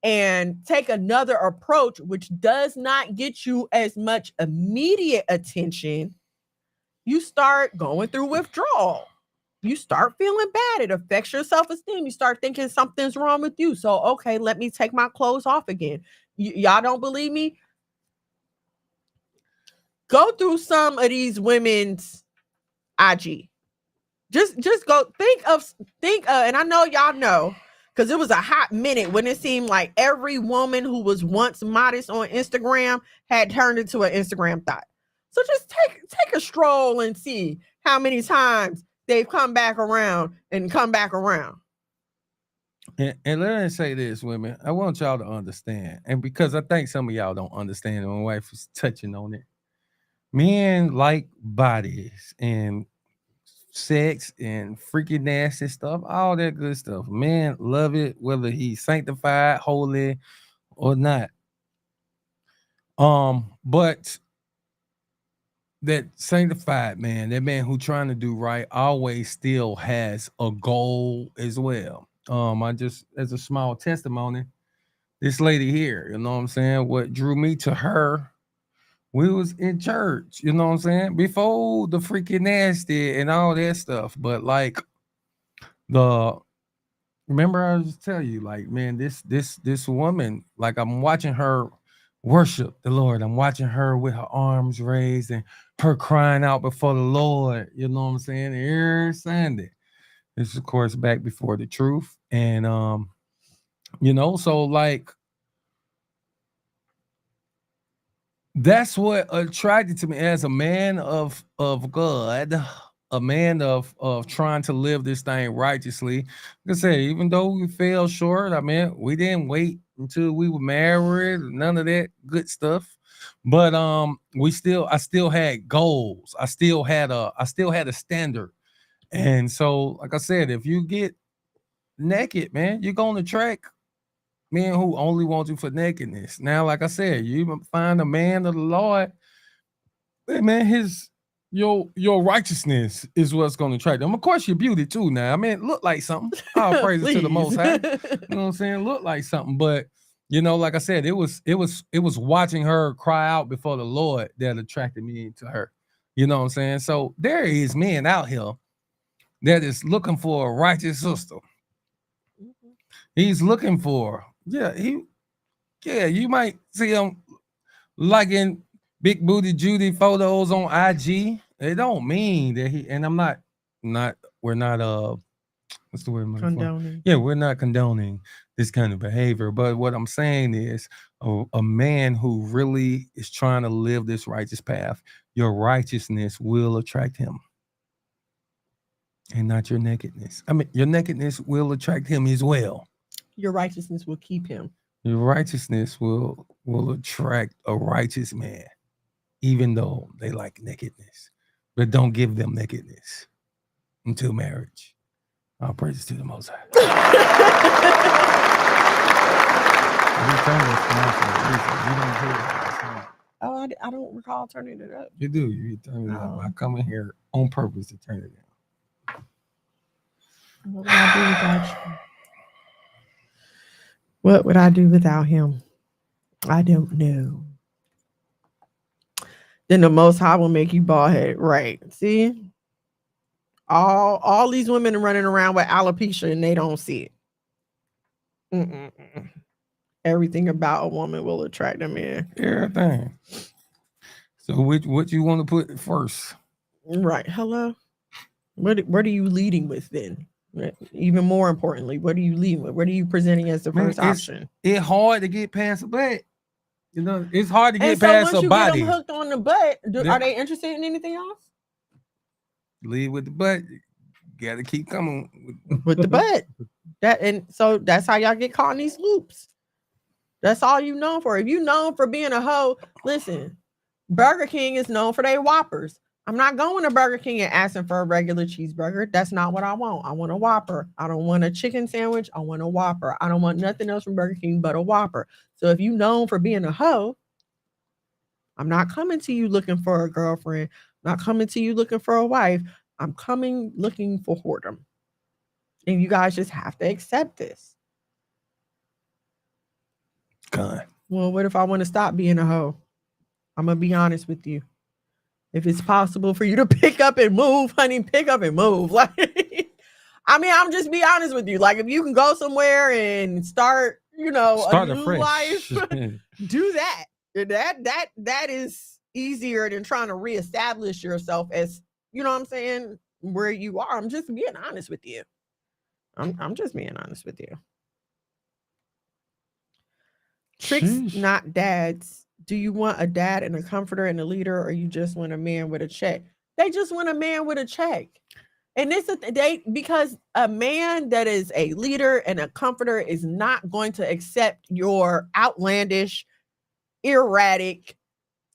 and take another approach, which does not get you as much immediate attention, you start going through withdrawal. You start feeling bad. It affects your self-esteem. You start thinking something's wrong with you. So, okay, let me take my clothes off again. Y'all don't believe me? Go through some of these women's IG. Just go think of, and I know y'all know, because it was a hot minute when it seemed like every woman who was once modest on Instagram had turned into an Instagram thought. So just take a stroll and see how many times they've come back around and come back around. And let me say this, women. I want y'all to understand, and because I think some of y'all don't understand, and my wife is touching on it. Men like bodies and sex and freaking nasty stuff, all that good stuff. Men love it, whether he's sanctified, holy, or not. But that sanctified man, that man who trying to do right, always still has a goal as well. I just, as a small testimony, this lady here, you know what I'm saying? What drew me to her, we was in church, you know what I'm saying? Before the freaking nasty and all that stuff. But like remember I was telling you, like, man, this woman, like I'm watching her worship the Lord. I'm watching her with her arms raised and her crying out before the Lord, you know what I'm saying? Every Sunday. This is, of course, back before the truth. And so like that's what attracted to me as a man of God, a man of trying to live this thing righteously. Like I said, even though we fell short, I mean, we didn't wait until we were married, none of that good stuff. But I still had goals. I still had a standard. And so, like I said, if you get naked, man, you're gonna attract men who only want you for nakedness. Now, like I said, you find a man of the Lord, man, your righteousness is what's going to attract them. Of course, your beauty too. Now, I mean, look like something. All praises to the Most High. You know what I'm saying? Look like something, but like I said, it was watching her cry out before the Lord that attracted me to her. You know what I'm saying? So there is men out here that is looking for a righteous sister. He's looking for, you might see him liking big booty Judy photos on IG. It don't mean that and I'm we're not what's the word? Condoning. Yeah, we're not condoning this kind of behavior. But what I'm saying is a man who really is trying to live this righteous path, your righteousness will attract him. And not your nakedness. I mean, your nakedness will attract him as well. Your righteousness will keep him. Your righteousness will attract a righteous man, even though they like nakedness. But don't give them nakedness until marriage. All praises to the Most High. Oh, I don't recall turning it up. You do. You turn it up. I come in here on purpose to turn it down. What would I do without you? What would I do without him? I don't know. Then the Most High will make you bald headed. Right. See? All these women are running around with alopecia and they don't see it. Everything about a woman will attract a man. Everything. So what you want to put first? Right. Hello? What are you leading with then? Even more importantly, what are you leading with? What are you presenting as the first option? It's hard to get past a butt. It's hard to get past a body. Once you get them hooked on the butt, are they interested in anything else? Lead with the butt. Got to keep coming with the butt. So that's how y'all get caught in these loops. That's all you known for. If you known for being a hoe, listen, Burger King is known for their Whoppers. I'm not going to Burger King and asking for a regular cheeseburger. That's not what I want. I want a Whopper. I don't want a chicken sandwich. I want a Whopper. I don't want nothing else from Burger King but a Whopper. So if you known for being a hoe, I'm not coming to you looking for a girlfriend. I'm not coming to you looking for a wife. I'm coming looking for whoredom. And you guys just have to accept this. God. Well, what if I want to stop being a hoe? I'm going to be honest with you. If it's possible for you to pick up and move, honey, pick up and move. Like, I mean, I'm just be honest with you. Like, if you can go somewhere and start, you know, Start a new afresh. life, do that. That is easier than trying to reestablish yourself as, you know what I'm saying, where you are. I'm just being honest with you. I'm just being honest with you. Tricks, Sheesh. not dads. Do you want a dad and a comforter and a leader, or you just want a man with a check? They just want a man with a check. And this is because a man that is a leader and a comforter is not going to accept your outlandish, erratic,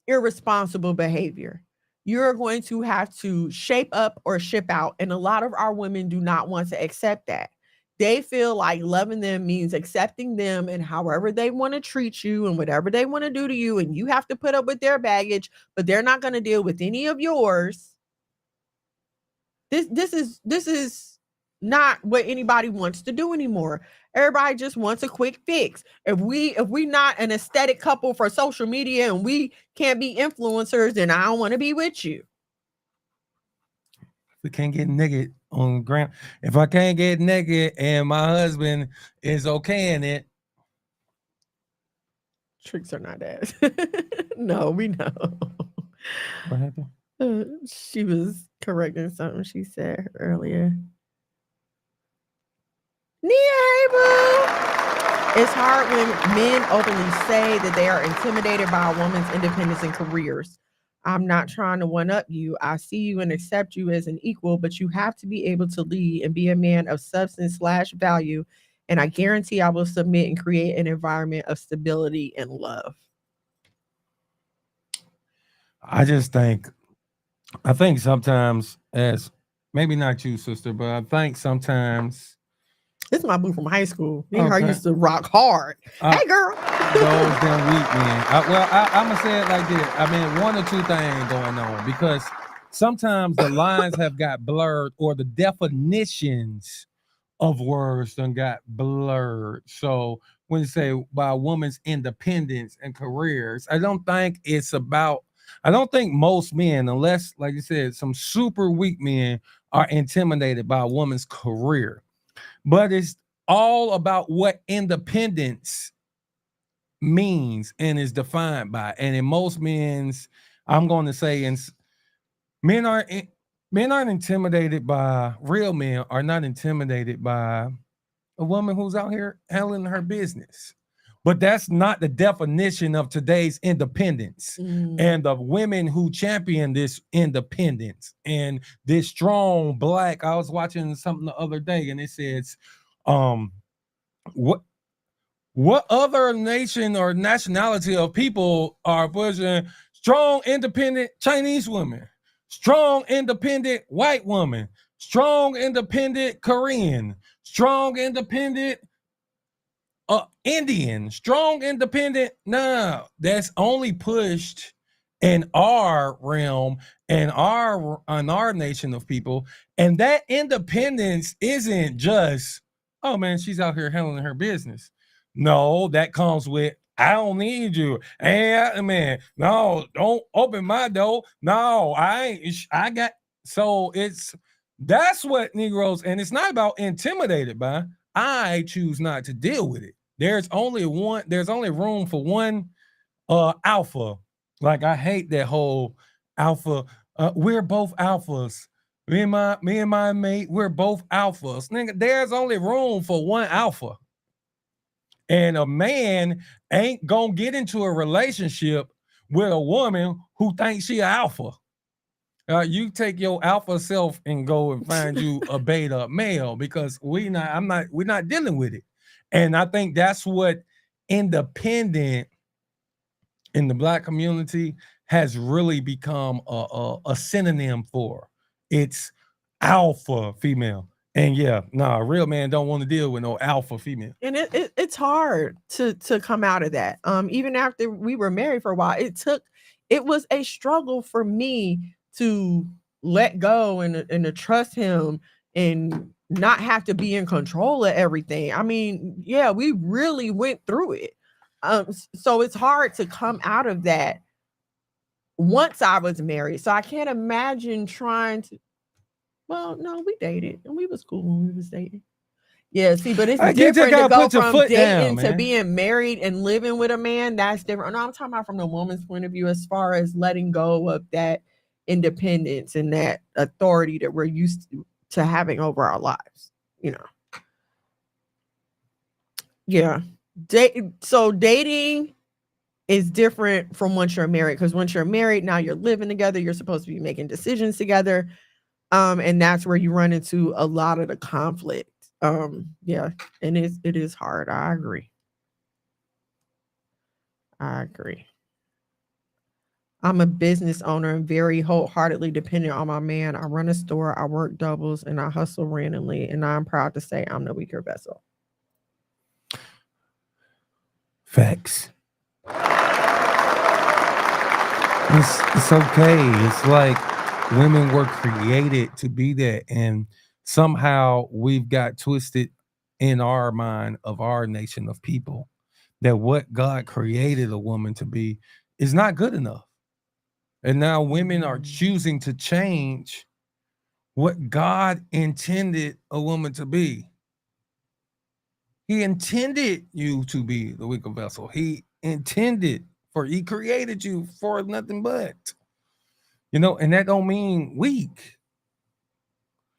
irresponsible behavior. You're going to have to shape up or ship out. And a lot of our women do not want to accept that. They feel like loving them means accepting them and however they want to treat you and whatever they want to do to you. And you have to put up with their baggage, but they're not going to deal with any of yours. This is not what anybody wants to do anymore. Everybody just wants a quick fix. If we not an aesthetic couple for social media and we can't be influencers, then I don't want to be with you. We can't get naked on ground. If I can't get naked and my husband is okay in it. Tricks are not dads. No, we know. What happened? She was correcting something she said earlier. Nia, hey boo. It's hard when men openly say that they are intimidated by a woman's independence and careers. I'm not trying to one-up you. I see you and accept you as an equal, but you have to be able to lead and be a man of substance/value. And I guarantee I will submit and create an environment of stability and love. I think sometimes, as maybe not you, sister, but I think sometimes this is my boo from high school. Me and her Okay. used to rock hard. Hey, girl. those damn weak men. I'm gonna say it like this. I mean, one or two things going on because sometimes the lines have got blurred or the definitions of words done got blurred. So when you say by a woman's independence and careers, I don't think most men, unless, like you said, some super weak men are intimidated by a woman's career. But it's all about what independence means and is defined by. And in most men's, I'm going to say, men aren't intimidated by, real men are not intimidated by a woman who's out here handling her business. But that's not the definition of today's independence. And the women who champion this independence and this strong black. I was watching something the other day and it says, what other nation or nationality of people are pushing strong, independent Chinese women, strong, independent white woman, strong, independent Korean, strong, independent Indian, strong, independent? No, that's only pushed in our realm and our nation of people. And that independence isn't just, oh man, she's out here handling her business. No, that comes with, I don't need you. And man, no, don't open my door. No, I got, so that's what Negroes, and it's not about intimidated by. I choose not to deal with it. There's only room for one alpha. Like I hate that whole alpha. We're both alphas. Me and my mate, we're both alphas. Nigga, there's only room for one alpha. And a man ain't gonna get into a relationship with a woman who thinks she an alpha. You take your alpha self and go and find you a beta male because we're not dealing with it. And I think that's what independent in the black community has really become a synonym for. It's alpha female. And yeah, a real man don't want to deal with no alpha female. And it's hard to come out of that. Even after we were married for a while, it was a struggle for me to let go and to trust him and not have to be in control of everything. I mean, yeah, we really went through it. So it's hard to come out of that once I was married. So I can't imagine trying to, well, no, we dated and we was cool when we was dating. Yeah, see, but it's I get you different to gotta go put your from foot dating down, to man. being married and living with a man. That's different. No, I'm talking about from the woman's point of view, as far as letting go of that independence and that authority that we're used to having over our lives. You know, yeah. So dating is different from once you're married, because once you're married, now you're living together. You're supposed to be making decisions together, and that's where you run into a lot of the conflict. Yeah, and it is hard. I agree. I'm a business owner and very wholeheartedly dependent on my man. I run a store, I work doubles, and I hustle randomly, and I'm proud to say I'm the weaker vessel. Facts. It's okay. It's like women were created to be that, and somehow we've got twisted in our mind of our nation of people that what God created a woman to be is not good enough. And now women are choosing to change what God intended a woman to be. He intended you to be the weaker vessel. He created you for nothing but. And that don't mean weak.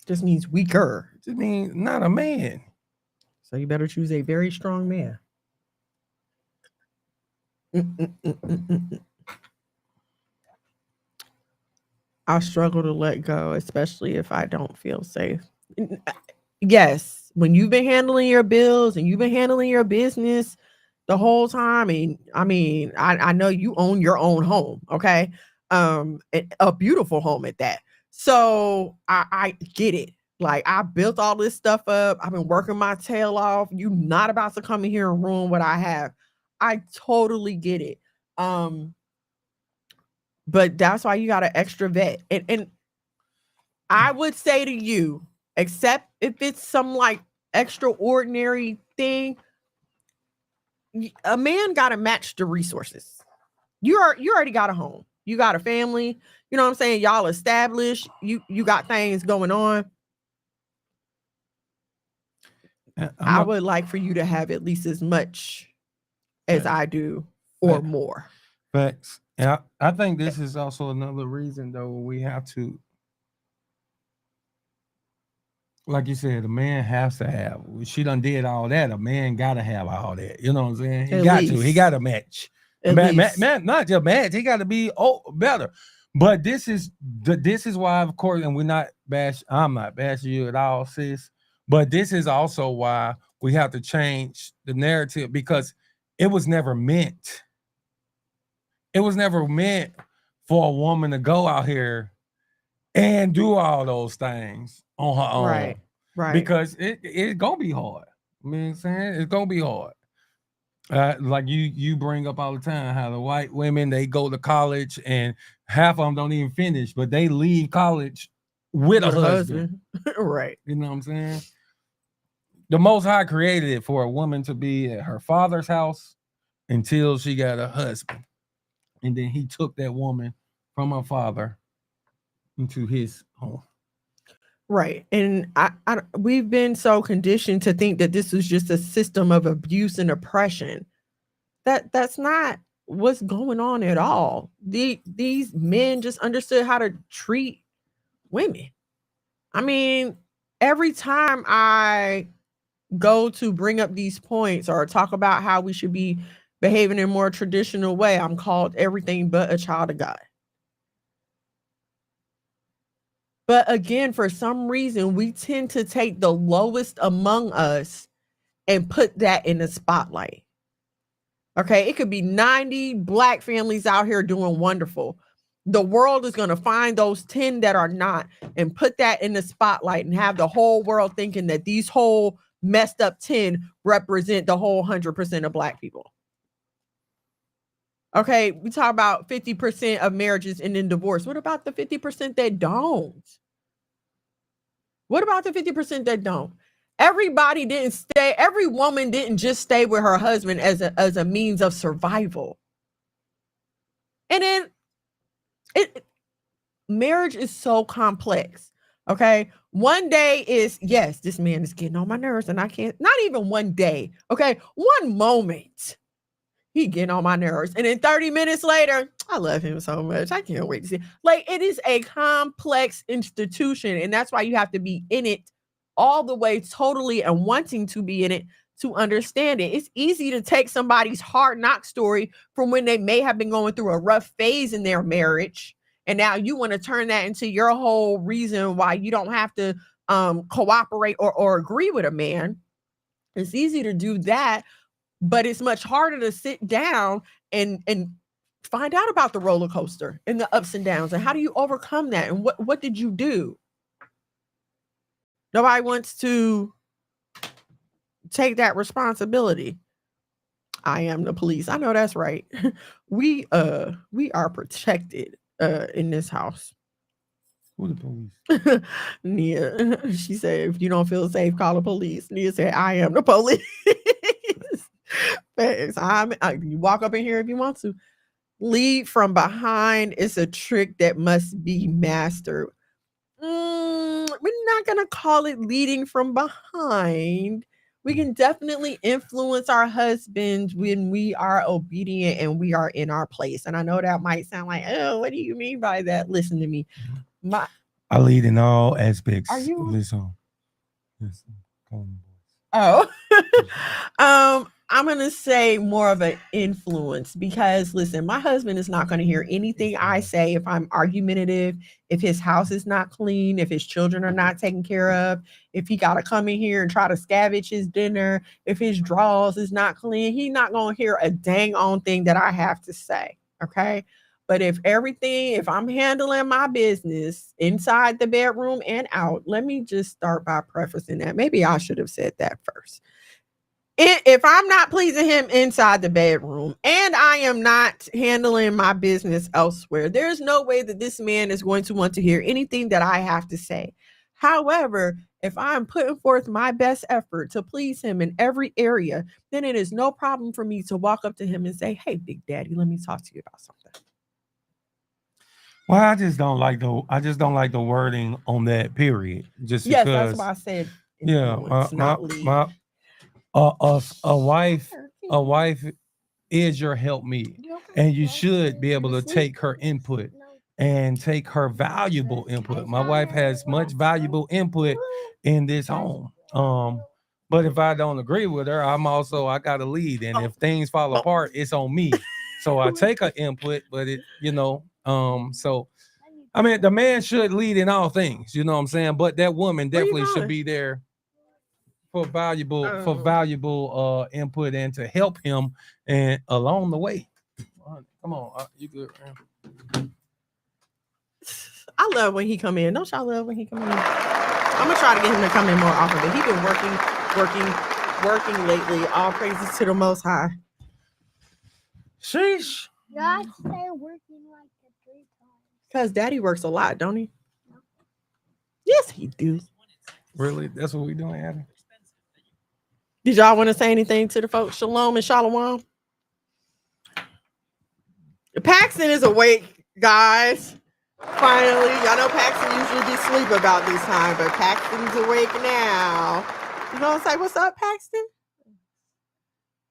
Just means weaker. It just means not a man. So you better choose a very strong man. I struggle to let go, especially if I don't feel safe. Yes, when you've been handling your bills and you've been handling your business the whole time, and I know you own your own home, okay? A beautiful home at that. So I get it. Like, I built all this stuff up. I've been working my tail off. You not about to come in here and ruin what I have. I totally get it. But that's why you got an extra vet. And I would say to you, except if it's some like extraordinary thing, a man got to match the resources. You already got a home. You got a family. You know what I'm saying? Y'all established. You got things going on. I would like for you to have at least as much as I do or more. Facts. And I think this is also another reason, though, we have to, like you said, a man has to have. She done did all that. A man got to have all that. You know what I'm saying? He got to match. Man, not just match. He got to be better. But this is why, of course, and I'm not bashing you at all, sis. But this is also why we have to change the narrative, because it was never meant. It was never meant for a woman to go out here and do all those things on her own. Right. Because it's gonna be hard. You know what I'm saying? It's gonna be hard. Like you bring up all the time how the white women, they go to college and half of them don't even finish, but they leave college with a husband. Right. You know what I'm saying? The Most High created it for a woman to be at her father's house until she got a husband. And then he took that woman from her father into his home. Right. And we've been so conditioned to think that this is just a system of abuse and oppression. That's not what's going on at all. These men just understood how to treat women. I mean, every time I go to bring up these points or talk about how we should be behaving in a more traditional way, I'm called everything but a child of God. But again, for some reason, we tend to take the lowest among us and put that in the spotlight. Okay, it could be 90 Black families out here doing wonderful. The world is going to find those 10 that are not and put that in the spotlight and have the whole world thinking that these whole messed up 10 represent the whole 100% of Black people. Okay, we talk about 50% of marriages ending in divorce. What about the 50% that don't? What about the 50% that don't? Everybody didn't stay. Every woman didn't just stay with her husband as a means of survival. And then marriage is so complex. Okay. One day is, yes, this man is getting on my nerves and I can't, not even one day. Okay. One moment. He getting on my nerves. And then 30 minutes later, I love him so much. I can't wait to see. Like, it is a complex institution. And that's why you have to be in it all the way totally and wanting to be in it to understand it. It's easy to take somebody's hard knock story from when they may have been going through a rough phase in their marriage. And now you want to turn that into your whole reason why you don't have to cooperate or agree with a man. It's easy to do that, but it's much harder to sit down and find out about the roller coaster and the ups and downs and how do you overcome that and what did you do? Nobody wants to take that responsibility. I am the police. I know that's right. We are protected in this house. Who the police? Nia, she said, if you don't feel safe, call the police. Nia said, I am the police. You walk up in here if you want to. Lead from behind is a trick that must be mastered. We're not going to call it leading from behind. We can definitely influence our husbands when we are obedient and we are in our place. And I know that might sound like, oh, what do you mean by that? Listen to me. I lead in all aspects. Are you? Listen. Oh, I'm going to say more of an influence because listen, my husband is not going to hear anything I say if I'm argumentative, if his house is not clean, if his children are not taken care of, if he got to come in here and try to scavenge his dinner, if his drawers is not clean, he's not going to hear a dang on thing that I have to say. Okay. But if I'm handling my business inside the bedroom and out, let me just start by prefacing that. Maybe I should have said that first. If I'm not pleasing him inside the bedroom and I am not handling my business elsewhere, there's no way that this man is going to want to hear anything that I have to say. However, if I'm putting forth my best effort to please him in every area, then it is no problem for me to walk up to him and say, hey, Big Daddy, let me talk to you about something. Well, I just don't like the wording on that period. Just yes, because, that's why I said a wife is your helpmeet, and you should be able to take her input and take her valuable input. My wife has much valuable input in this home. But if I don't agree with her, I got to lead, and if things fall apart, it's on me. So I take her input, but so I mean, the man should lead in all things, you know what I'm saying? But that woman definitely should be there for valuable input and to help him and along the way. Come on, you good, man? I love when he come in. Don't y'all love when he come in? I'm gonna try to get him to come in more often, but he's been working lately. All praises to the Most High. Sheesh. God stay working like that 3 times. Because Daddy works a lot, don't he? No. Yes, he do. Really? That's what we doing, Adam? Did y'all want to say anything to the folks? Shalom and Shalom. Paxton is awake, guys. Finally, y'all know Paxton usually be asleep about this time, but Paxton's awake now. You gonna say what's up, Paxton?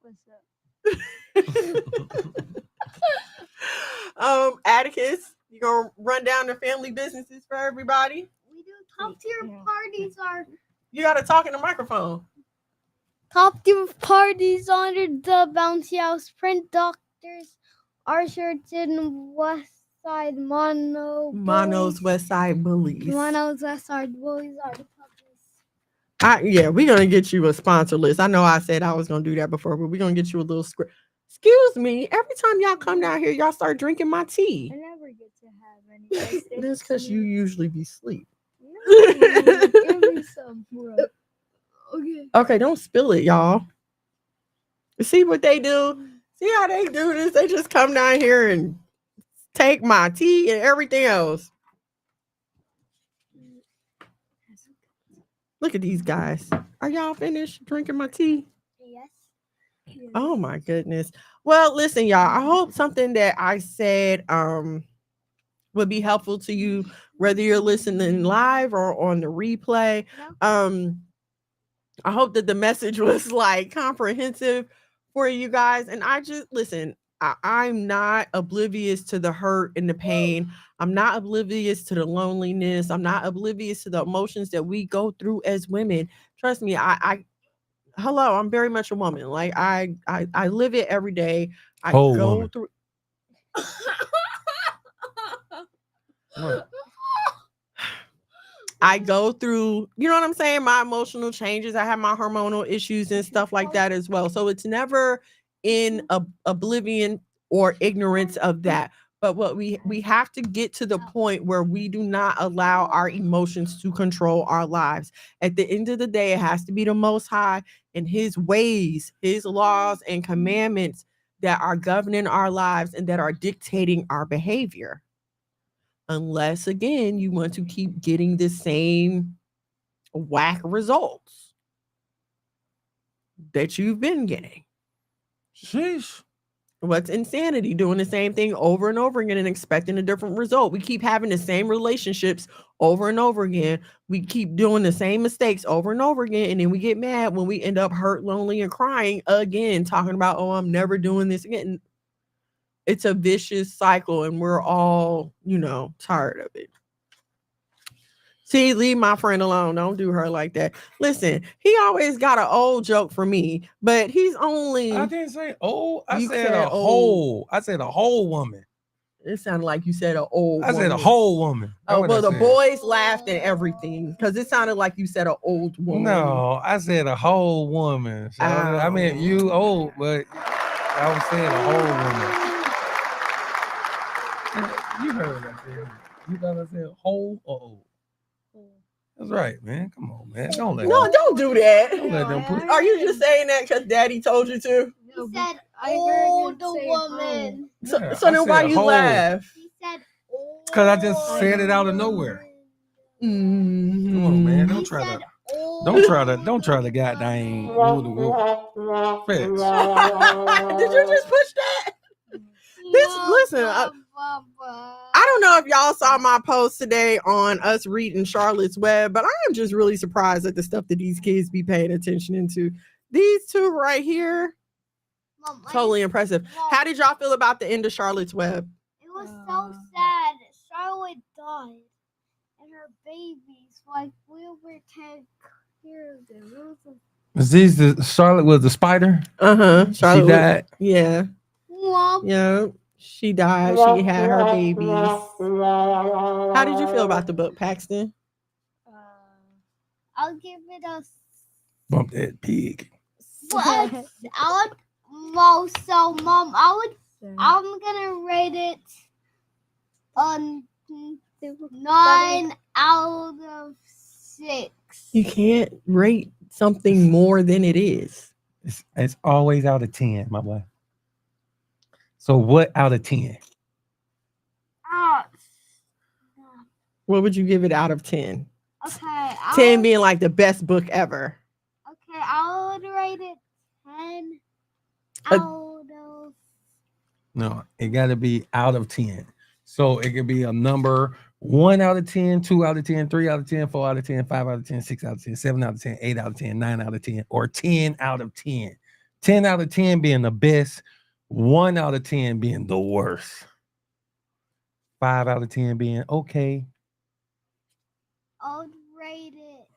What's up? Atticus, you gonna run down the family businesses for everybody? We do top tier parties are. You gotta talk in the microphone. Top tier parties under the bouncy house. Print doctors are shirts in West Side Mono's West Side Bullies. Mono's West Side Bullies are the puppies. Yeah, we're gonna get you a sponsor list. I know I said I was gonna do that before, but we're gonna get you a little script. Excuse me, every time y'all come down here, y'all start drinking my tea. I never get to have any. That's because you usually be asleep. No, give me some, bro. Okay, don't spill it, y'all. See what they do? See how they do this? They just come down here and take my tea and everything else. Look at these guys. Are y'all finished drinking my tea? Yes. Oh my goodness. Well, listen, y'all. I hope something that I said was would be helpful to you, whether you're listening live or on the replay. I hope that the message was like comprehensive for you guys. And I just listen, I'm not oblivious to the hurt and the pain. I'm not oblivious to the loneliness. I'm not oblivious to the emotions that we go through as women. Trust me, hello, I'm very much a woman. Like I live it every day. I Whole go woman. through What? I go through, you know what I'm saying? My emotional changes. I have my hormonal issues and stuff like that as well. So it's never in oblivion or ignorance of that. But what we have to get to the point where we do not allow our emotions to control our lives. At the end of the day, it has to be the Most High and His ways, His laws and commandments that are governing our lives and that are dictating our behavior. Unless, again, you want to keep getting the same whack results that you've been getting. Sheesh. What's insanity? Doing the same thing over and over again and expecting a different result. We keep having the same relationships over and over again. We keep doing the same mistakes over and over again. And then we get mad when we end up hurt, lonely, and crying again, talking about, oh, I'm never doing this again. It's a vicious cycle, and we're all, tired of it. See, leave my friend alone. Don't do her like that. Listen, he always got an old joke for me, but he's only. I didn't say old. I You said said a old. whole. I said a whole woman. It sounded like you said an old. I said a whole woman. That's Oh, what well, I the said. boys laughed and everything because it sounded like you said an old woman. No, I said a whole woman. So I mean, you old, but I was saying a whole woman. You heard what I said. You thought I said whole or old? That's right, man. Come on, man. Don't let them. Don't do that. Don't let them put. Are you just saying that because Daddy told you to? He said old woman. So Yeah, then I why said you whole. laugh? He said old. Because I just said it out of nowhere. Come on, man. Don't try to goddamn rule the world. Fetch. Did you just push that? Listen, I don't know if y'all saw my post today on us reading Charlotte's Web, but I am just really surprised at the stuff that these kids be paying attention into. These two right here, Mom, totally impressive. How did y'all feel about the end of Charlotte's Web? It was so sad. Charlotte died, and her babies, like we were taking care of them. Is these the Charlotte was the spider? Charlotte, she died. Yeah. Mom. Yeah. She died. She had her babies. How did you feel about the book, Paxton? I'll give it a. Bump that pig. What? Mom, I'm gonna rate it 9 out of 6. You can't rate something more than it is. It's always out of 10, my boy. So what out of 10? What would you give it out of 10? Okay. 10 being like the best book ever. Okay, I would rate it 10 out of. No, it got to be out of 10. So it could be a number 1 out of 10, 2 out of 10, 3 out of 10, 4 out of 10, 5 out of 10, 6 out of 10, 7 out of 10, 8 out of 10, 9 out of 10, or 10 out of 10. 10 out of 10 being the best, 1 out of 10 being the worst. 5 out of 10 being okay. I would rate it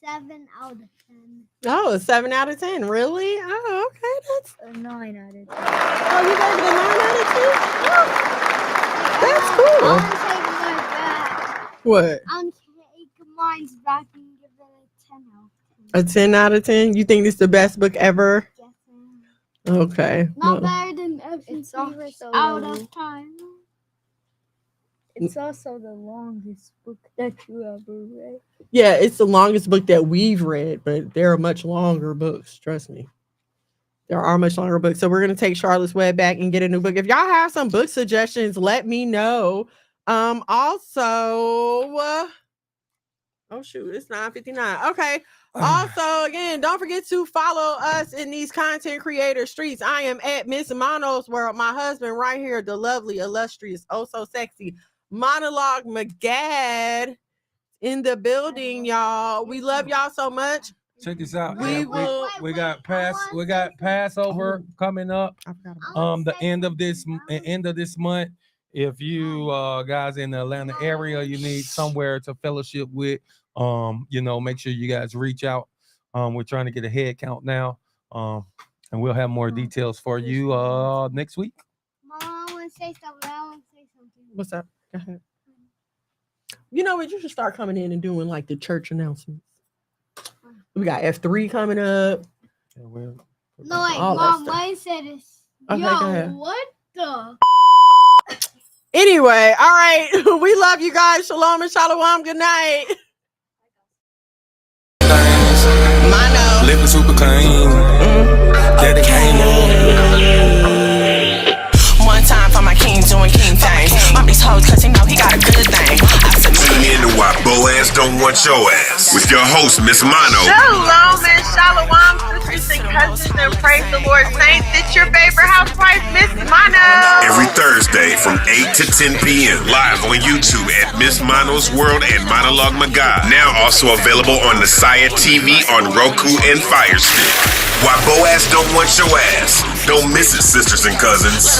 7 out of 10. Oh, 7 out of 10. Really? Oh, okay. That's a 9 out of 10. Oh, you gave it a 9 out of 10? That's cool. I'm taking mine back. What? I'm taking mine back and give it a 10 out of 10. A 10 out of 10? You think this is the best book ever? Yes, ma'am. Okay. Not better than It's out of time. It's also the longest book that you ever read. Yeah, it's the longest book that we've read, but there are much longer books. Trust me. There are much longer books. So we're going to take Charlotte's Web back and get a new book. If y'all have some book suggestions, let me know. Also, oh shoot, it's 9:59. Okay. Also, again, don't forget to follow us in these content creator streets. I am at Miss Mono's World. My husband right here, the lovely, illustrious, oh so sexy Monologue McGad in the building, y'all. We love y'all so much. Check this out. We We got Passover coming up. The end of this month. If you guys in the Atlanta area, you need somewhere to fellowship with. Make sure you guys reach out. We're trying to get a head count now. And we'll have more details for you next week. Mom, I want to say something. What's up? Go ahead. You know what? You should start coming in and doing like the church announcements. We got F3 coming up. No, wait, Mom, mine said this. Okay, Yo, go ahead. what the? Anyway, all right. We love you guys. Shalom and shalom. Good night. Mono. Living super clean. That it came up. One time for my king doing king things. Mom these hoes cause he know he got a good thing. I said, Tune in to Why Boaz Don't Want Your Ass with your host, Miss Mono. Shalom and shalom, sisters and cousins, and praise the Lord saints. It's your favorite housewife, Miss Mono. Every Thursday from 8 to 10 p.m. Live on YouTube at Miss Mono's World and Monologue McGod. Now also available on Messiah TV on Roku and Fire Stick. Why Boaz Don't Want Your Ass. Don't miss it, sisters and cousins.